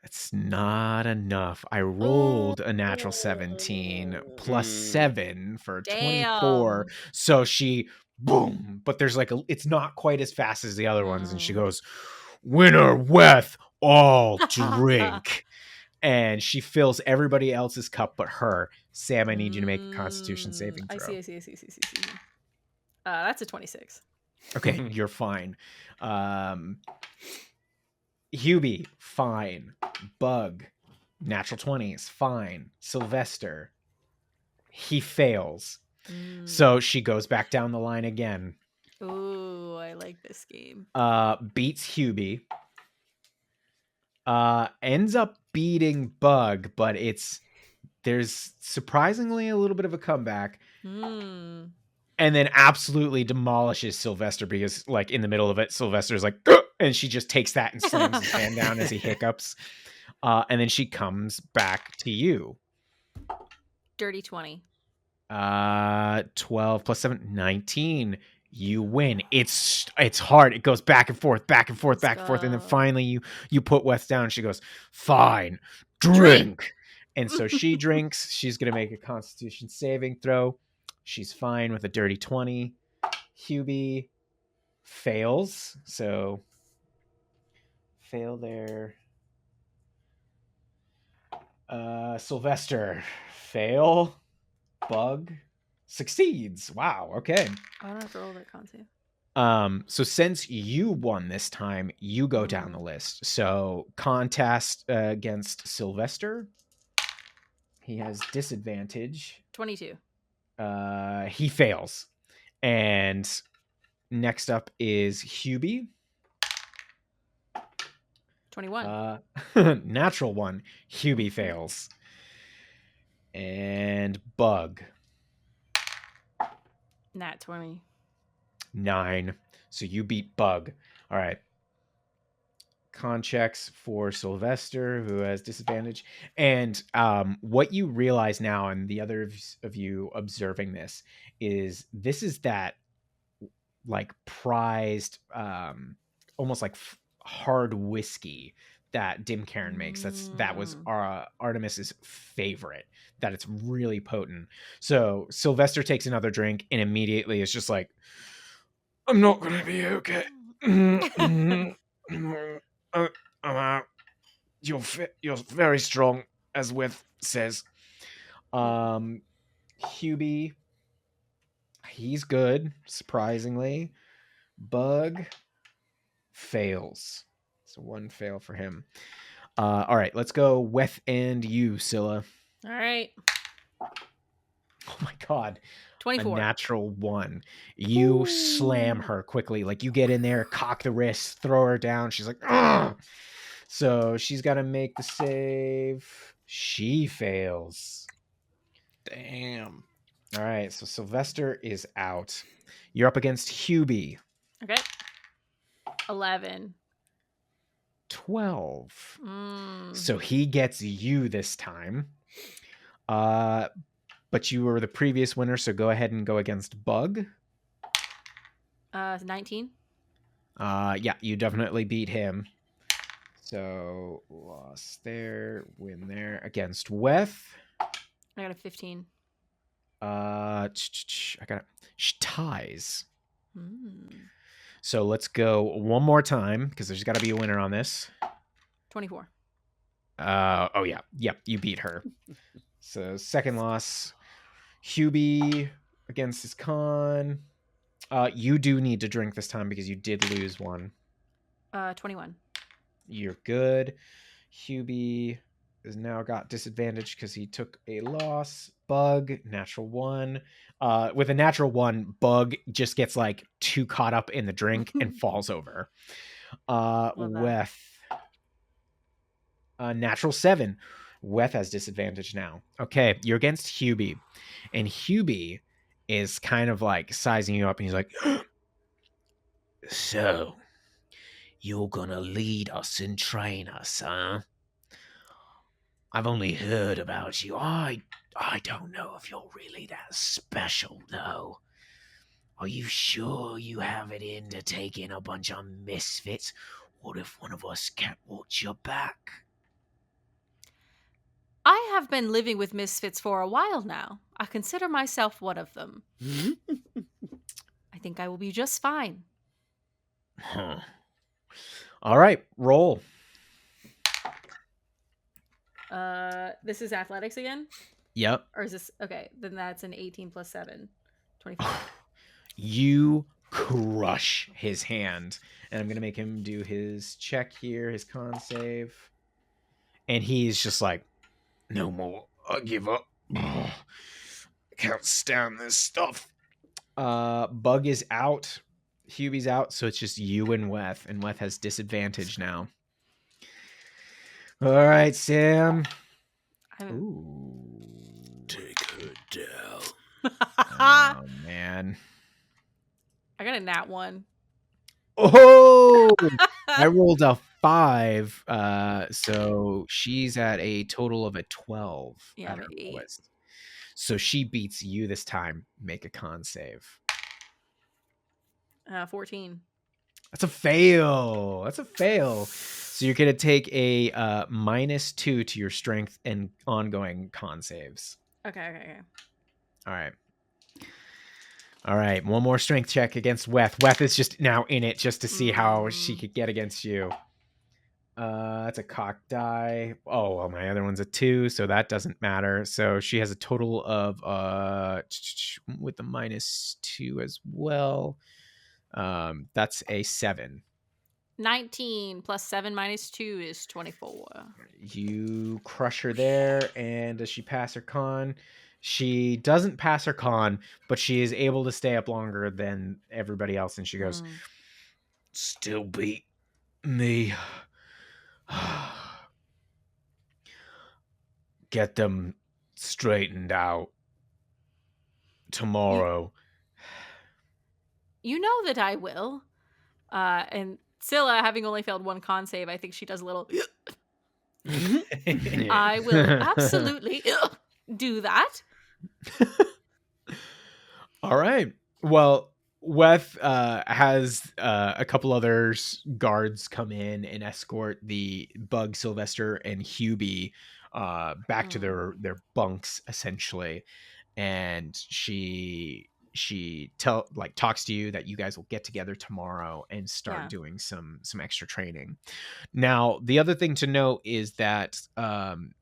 It's not enough. I rolled a natural 17 plus 7 for 24. So she boom, but there's like it's not quite as fast as the other ones, and she goes, winner Weth, all drink. And she fills everybody else's cup but her. Sam, I need you to make a Constitution saving throw. I see. That's a 26. Okay, you're fine. Hubie, fine. Bug, natural 20s, fine. Sylvester, he fails. So she goes back down the line again. Ooh, I like this game. Beats Hubie. Ends up beating Bug, but there's surprisingly a little bit of a comeback. And then absolutely demolishes Sylvester because, like, in the middle of it, Sylvester's like, and she just takes that and slams his hand down as he hiccups. And then she comes back to you. Dirty 20. 12 plus 7, 19. You win. It's hard. It goes back and forth, back and forth, back and forth. And then finally you put Weth down. She goes, fine, drink. And so she drinks. She's going to make a Constitution saving throw. She's fine with a dirty 20. Hubie fails. So fail there. Sylvester, fail. Bug succeeds. Wow. Okay. I don't have to roll that con save. So since you won this time, you go down the list. So contest against Sylvester. He has disadvantage. 22. He fails. And next up is Hubie. 21. Natural one. Hubie fails. And Bug. Nat 20. 9. So you beat Bug. All right. Con checks for Sylvester, who has disadvantage. And what you realize now, and the other of you observing this is that like prized, almost like hard whiskey that Dim Karen makes. That was Artemis's favorite. That it's really potent. So Sylvester takes another drink and immediately is just like, I'm not gonna be okay. I'm out. You're very strong, as With says. Hubie, he's good, surprisingly. Bug fails. So one fail for him. All right, let's go Weth and you, Scylla. All right. Oh my god. 24. A natural 1. You slam her quickly. Like you get in there, cock the wrist, throw her down. She's like, ugh! So she's got to make the save. She fails. Damn. All right, so Sylvester is out. You're up against Hubie. Okay. 11. 12. So he gets you this time. But you were the previous winner, so go ahead and go against Bug. 19. Yeah, you definitely beat him. So loss there, win there against Weth. I got a 15. I got ties. So let's go one more time because there's got to be a winner on this. 24. Oh yeah, yep, you beat her. So second loss. Hubie against his con. You do need to drink this time because you did lose one. 21. You're good. Hubie has now got disadvantage because he took a loss. Bug, natural 1. With a natural 1, Bug just gets like too caught up in the drink and falls over. Weth, natural 7. Weth has disadvantage now. Okay, you're against Hubie. And Hubie is kind of like sizing you up and he's like, So, you're gonna lead us and train us, huh? I've only heard about you. I don't know if you're really that special, though. Are you sure you have it in to take in a bunch of misfits? What if one of us can't watch your back? I have been living with misfits for a while now. I consider myself one of them. I think I will be just fine. Huh. all right, roll. This is athletics again? Yep. Or is this... Okay, then that's an 18 plus 7. 24. You crush his hand. And I'm going to make him do his check here, his con save. And he's just like, no more. I give up. I can't stand this stuff. Bug is out. Hubie's out. So it's just you and Weth. And Weth has disadvantage now. All right, Sam. Ooh. Take her down. Oh, man. I got a nat 1. Oh! I rolled a 5. So she's at a total of a 12. Yeah, at her maybe 8. lowest. So she beats you this time. Make a con save. 14. That's a fail. That's a fail. So you're going to take a -2 to your strength and ongoing con saves. Okay. All right. All right. One more strength check against Weth. Weth is just now in it just to see how she could get against you. That's a cock die. Oh, well, my other one's a 2, so that doesn't matter. So she has a total of with the -2 as well. That's a 7. 19 plus 7 minus 2 is 24. You crush her there, and does she pass her con? She doesn't pass her con, but she is able to stay up longer than everybody else, and she goes, Still beat me. Get them straightened out tomorrow. You know that I will. And Scylla, having only failed 1 con save, I think she does a little. I will absolutely do that. All right. Well, Weth has a couple others guards come in and escort the Bug, Sylvester, and Hubie back to their bunks, essentially. And she talks to you that you guys will get together tomorrow and start doing some extra training. Now, the other thing to note is that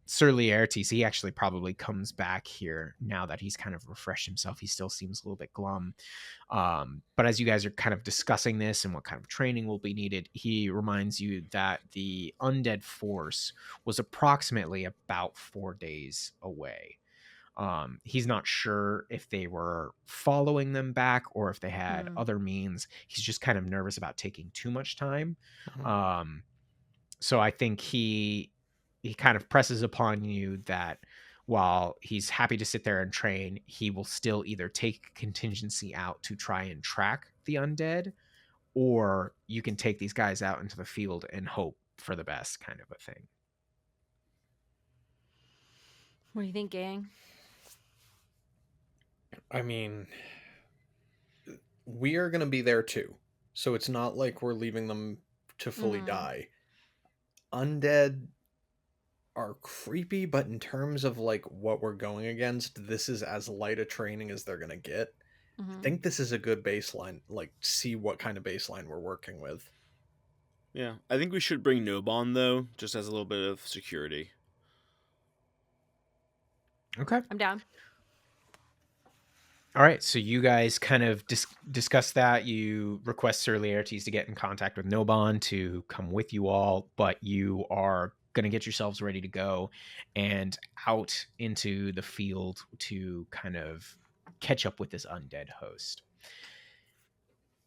Sir Laertes, he actually probably comes back here now that he's kind of refreshed himself. He still seems a little bit glum. But as you guys are kind of discussing this and what kind of training will be needed, he reminds you that the undead force was approximately about 4 days away. He's not sure if they were following them back or if they had other means. He's just kind of nervous about taking too much time. So I think he kind of presses upon you that while he's happy to sit there and train, he will still either take contingency out to try and track the undead, or you can take these guys out into the field and hope for the best, kind of a thing. What do you think, gang? I mean, we are going to be there too. So it's not like we're leaving them to fully die. Undead are creepy, but in terms of like what we're going against, this is as light a training as they're going to get. I think this is a good baseline, like see what kind of baseline we're working with. Yeah, I think we should bring Nobon though, just as a little bit of security. Okay. I'm down. All right, so you guys kind of discuss that. You request Sir Laertes to get in contact with Nobon to come with you all, but you are going to get yourselves ready to go and out into the field to kind of catch up with this undead host.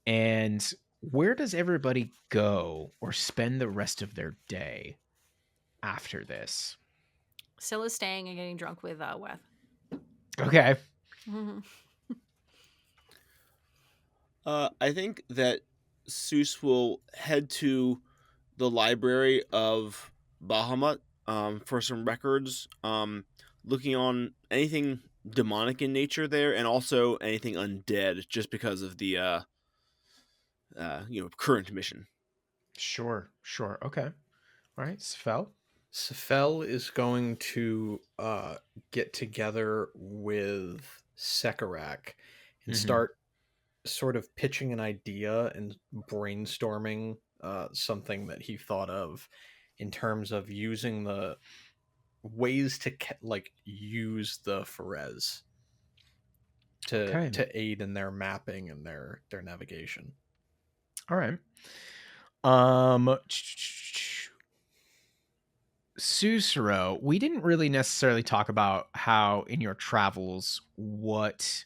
And where does everybody go or spend the rest of their day after this? Scylla's staying and getting drunk with Weth. Okay. I think that Seuss will head to the library of Bahamut for some records, looking on anything demonic in nature there, and also anything undead, just because of the current mission. Sure. Okay. All right, Sfel. Sfel is going to get together with Sekarak and start sort of pitching an idea and brainstorming something that he thought of in terms of using the ways to use the Ferez to aid in their mapping and their navigation. All right. Sussaro, we didn't really necessarily talk about how in your travels what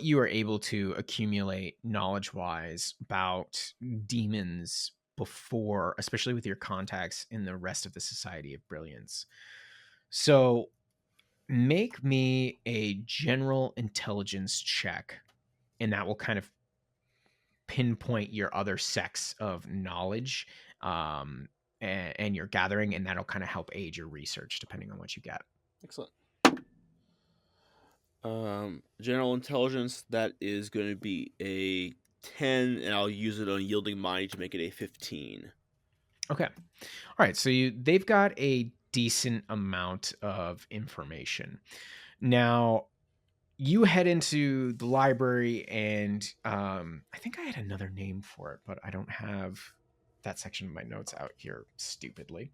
you are able to accumulate knowledge-wise about demons before, especially with your contacts in the rest of the Society of Brilliance. So make me a general intelligence check, and that will kind of pinpoint your other sects of knowledge and your gathering, and that'll kind of help aid your research depending on what you get. Excellent. General intelligence, that is going to be a 10, and I'll use it on yielding mind to make it a 15. Okay. All right. So they've got a decent amount of information. Now, you head into the library, and I think I had another name for it, but I don't have that section of my notes out here stupidly.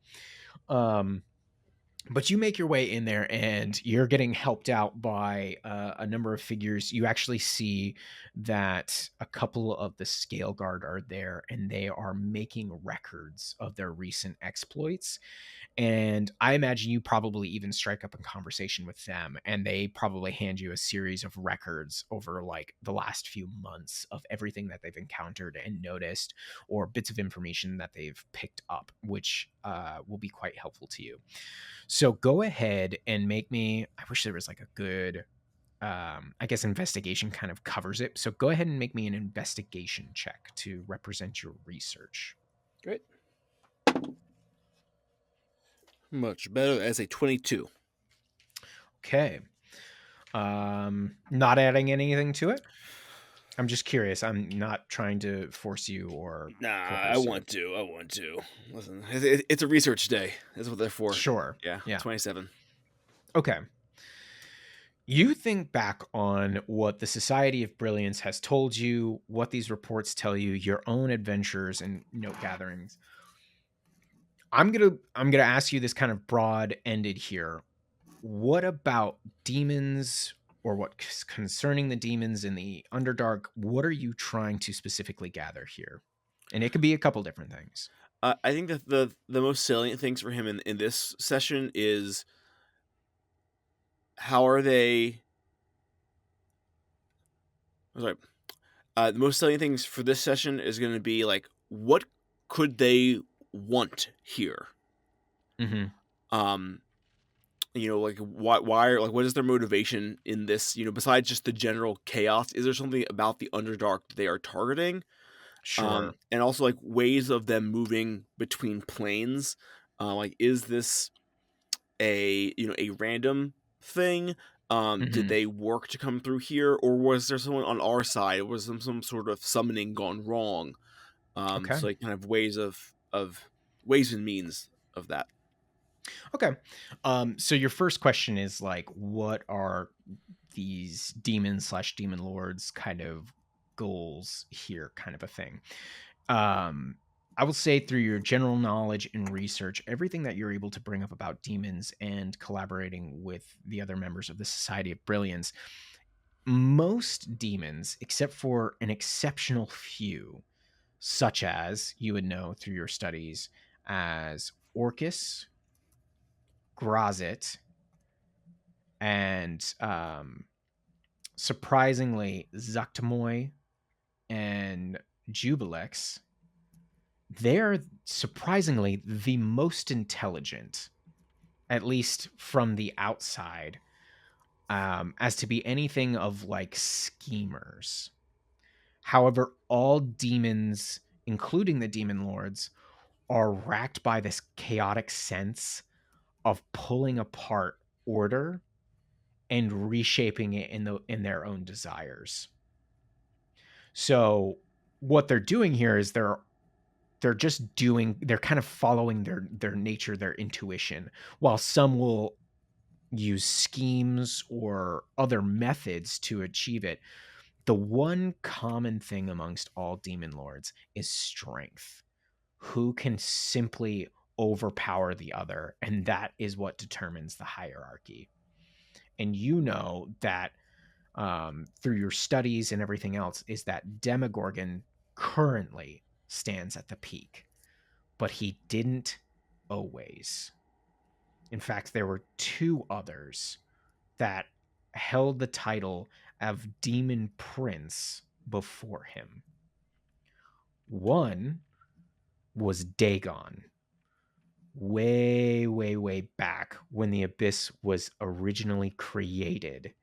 But you make your way in there and you're getting helped out by a number of figures. You actually see that a couple of the Scale Guard are there and they are making records of their recent exploits. And I imagine you probably even strike up a conversation with them, and they probably hand you a series of records over like the last few months of everything that they've encountered and noticed, or bits of information that they've picked up, which will be quite helpful to you. So go ahead and make me, I wish there was like a good, I guess investigation kind of covers it. So go ahead and make me an investigation check to represent your research. Great. Much better as a 22. Okay. Not adding anything to it. I'm just curious. I'm not trying to force you or. Nah, I want to. Listen, it's a research day. That's what they're for. Sure. Yeah. 27. Okay. You think back on what the Society of Brilliance has told you, what these reports tell you, your own adventures and note gatherings. I'm gonna ask you this kind of broad-ended here. What about demons, or what's concerning the demons in the Underdark? What are you trying to specifically gather here? And it could be a couple different things. I think that the most salient things for him in this session is how are they. Sorry. The most salient things for this session is going to be like, what could they want here? Mm-hmm. Like why like what is their motivation in this? Besides just the general chaos, is there something about the Underdark that they are targeting? Sure. And also like ways of them moving between planes. Like, is this a random thing? Did they work to come through here, or was there someone on our side? Was there some sort of summoning gone wrong? Okay. So like kind of ways and means of that. Okay. So your first question is like, what are these demons/demon lords kind of goals here, kind of a thing? I will say through your general knowledge and research, everything that you're able to bring up about demons and collaborating with the other members of the Society of Brilliance, most demons, except for an exceptional few, such as you would know through your studies as Orcus, Grazit, and surprisingly Zuctamoy and Jubilex, they're surprisingly the most intelligent, at least from the outside, as to be anything of like schemers. However, all demons, including the demon lords, are racked by this chaotic sense of pulling apart order and reshaping it in their own desires. So what they're doing here is they're kind of following their nature, their intuition, while some will use schemes or other methods to achieve it. The one common thing amongst all demon lords is strength. Who can simply overpower the other, and that is what determines the hierarchy. And you know that through your studies and everything else is that Demogorgon currently stands at the peak, but he didn't always. In fact, there were two others that held the title of Demon Prince before him. One was Dagon, way, way, way back when the Abyss was originally created.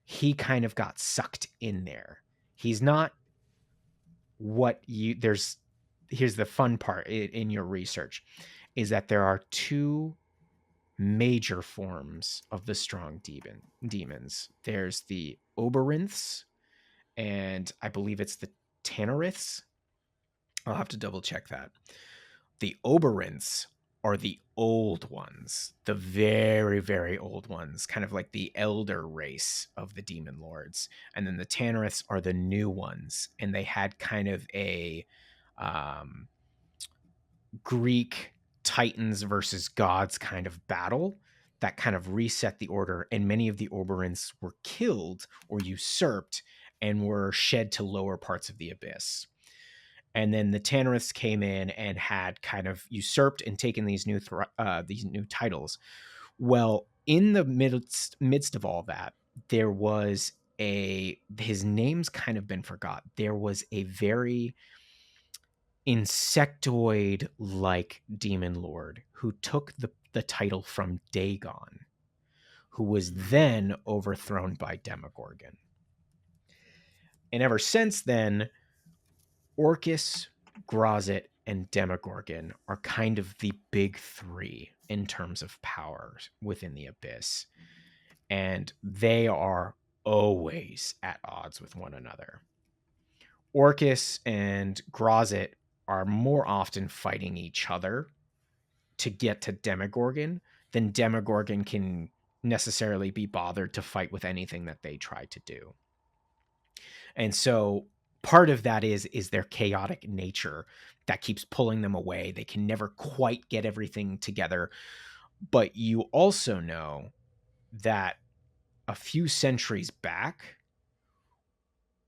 He kind of got sucked in there. He's not what you... Here's the fun part in your research, is that there are two major forms of the strong demons. There's the Oberynths, and I believe it's the Tanneriths. I'll have to double check that. The Oberynths are the old ones, the very, very old ones, kind of like the elder race of the demon lords. And then the Tanneriths are the new ones, and they had kind of a Greek Titans versus gods kind of battle that kind of reset the order, and many of the Oberons were killed or usurped and were shed to lower parts of the abyss. And then the Tanneriths came in and had kind of usurped and taken these new titles. Well, in the midst of all that, there was his name's kind of been forgot. There was a very insectoid-like demon lord who took the title from Dagon, who was then overthrown by Demogorgon. And ever since then, Orcus, Grozit, and Demogorgon are kind of the big three in terms of power within the Abyss. And they are always at odds with one another. Orcus and Grozit are more often fighting each other to get to Demogorgon than Demogorgon can necessarily be bothered to fight with anything that they try to do. And so part of that is their chaotic nature that keeps pulling them away. They can never quite get everything together. But you also know that a few centuries back,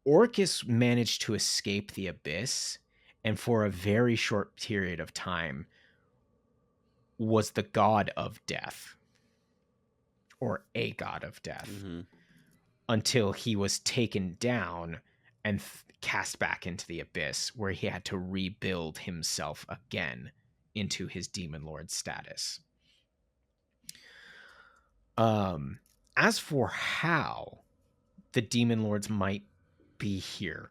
Orcus managed to escape the Abyss, and for a very short period of time was the god of death, or a god of death, until he was taken down and cast back into the Abyss, where he had to rebuild himself again into his demon lord status. As for how the demon lords might be here,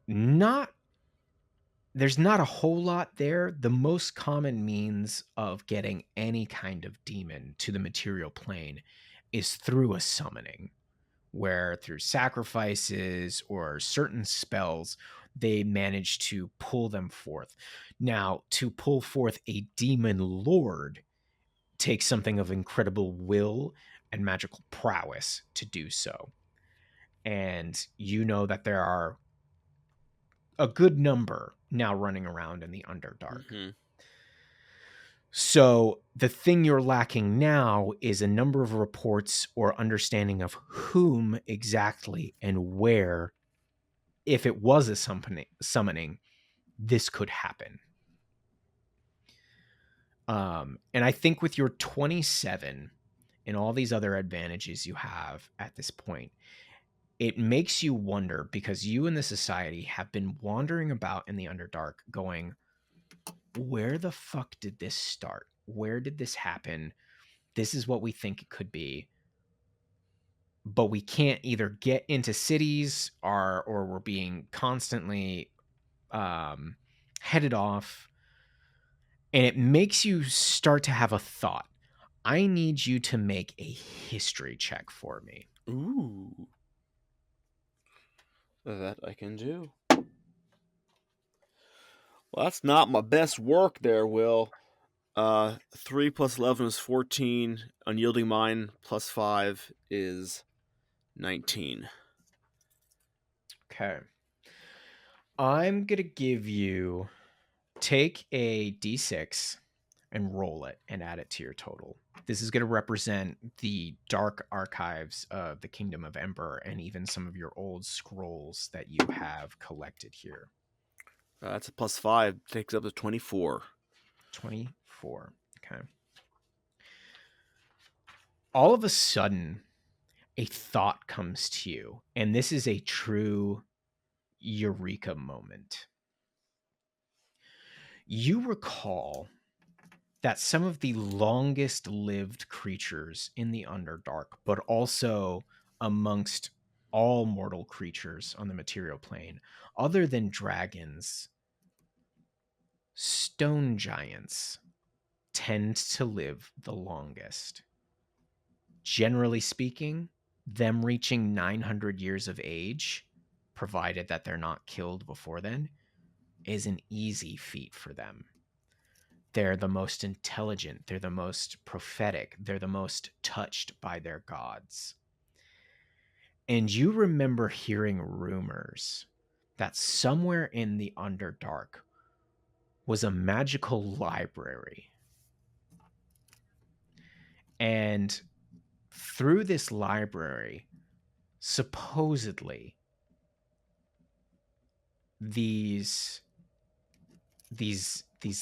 there's not a whole lot there. The most common means of getting any kind of demon to the material plane is through a summoning, where through sacrifices or certain spells, they manage to pull them forth. Now, to pull forth a demon lord takes something of incredible will and magical prowess to do so. And you know that there are a good number now running around in the Underdark. So the thing you're lacking now is a number of reports or understanding of whom exactly and where, if it was a summoning, this could happen. And I think with your 27 and all these other advantages you have at this point, it makes you wonder, because you and the society have been wandering about in the Underdark going, where the fuck did this start? Where did this happen? This is what we think it could be. But we can't either get into cities or we're being constantly headed off. And it makes you start to have a thought. I need you to make a history check for me. Ooh. That I can do. Well, that's not my best work there, Will. 3 plus 11 is 14. Unyielding Mind plus 5 is 19. Okay. I'm going to give you... Take a d6 and roll it and add it to your total. This is going to represent the dark archives of the Kingdom of Ember and even some of your old scrolls that you have collected here. That's a plus 5. Takes up to 24. 24. Okay. All of a sudden, a thought comes to you, and this is a true eureka moment. You recall that some of the longest lived creatures in the Underdark, but also amongst all mortal creatures on the material plane, other than dragons, stone giants tend to live the longest. Generally speaking, them reaching 900 years of age, provided that they're not killed before then, is an easy feat for them. They're the most intelligent, they're the most prophetic, they're the most touched by their gods. And you remember hearing rumors that somewhere in the Underdark was a magical library. And through this library, supposedly, these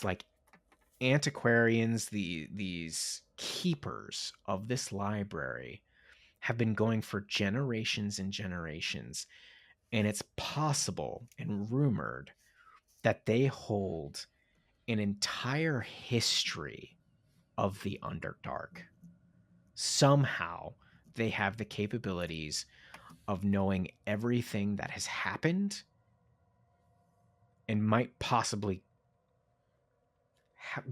like antiquarians, these keepers of this library have been going for generations and generations, and it's possible and rumored that they hold an entire history of the Underdark. Somehow they have the capabilities of knowing everything that has happened and might possibly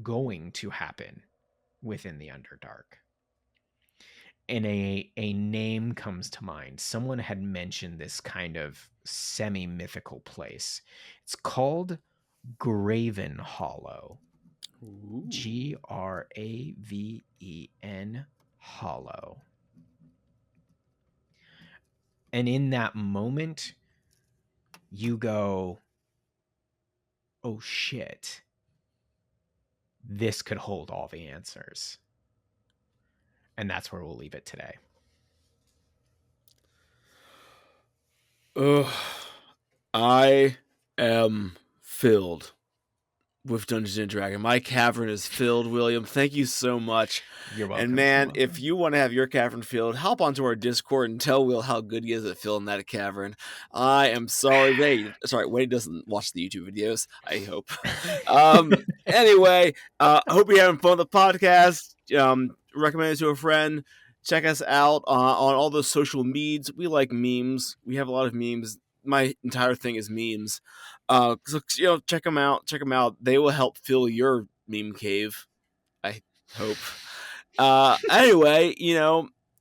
going to happen within the Underdark. And a name comes to mind. Someone had mentioned this kind of semi-mythical place. It's called Graven Hollow. Ooh. Graven Hollow. And in that moment, you go, oh shit, this could hold all the answers. And that's where we'll leave it today. I am filled with Dungeons and Dragons. My cavern is filled, William. Thank you so much. You're welcome. And man, if you want to have your cavern filled, hop onto our Discord and tell Will how good he is at filling that cavern. I am sorry, Wade doesn't watch the YouTube videos, I hope. Anyway, I hope you're having fun with the podcast. Recommend it to a friend. Check us out on all those social medias. We like memes. We have a lot of memes. My entire thing is memes. So check them out. They will help fill your meme cave, I hope. Anyway,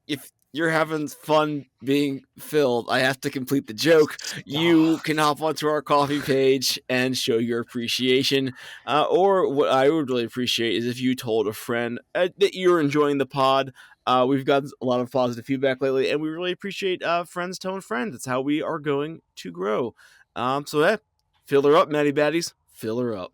if you're having fun being filled, I have to complete the joke. You can hop onto our coffee page and show your appreciation. Or what I would really appreciate is if you told a friend that you're enjoying the pod. We've got a lot of positive feedback lately, and we really appreciate friends telling friends. It's how we are going to grow. So fill her up, Matty Baddies. Fill her up.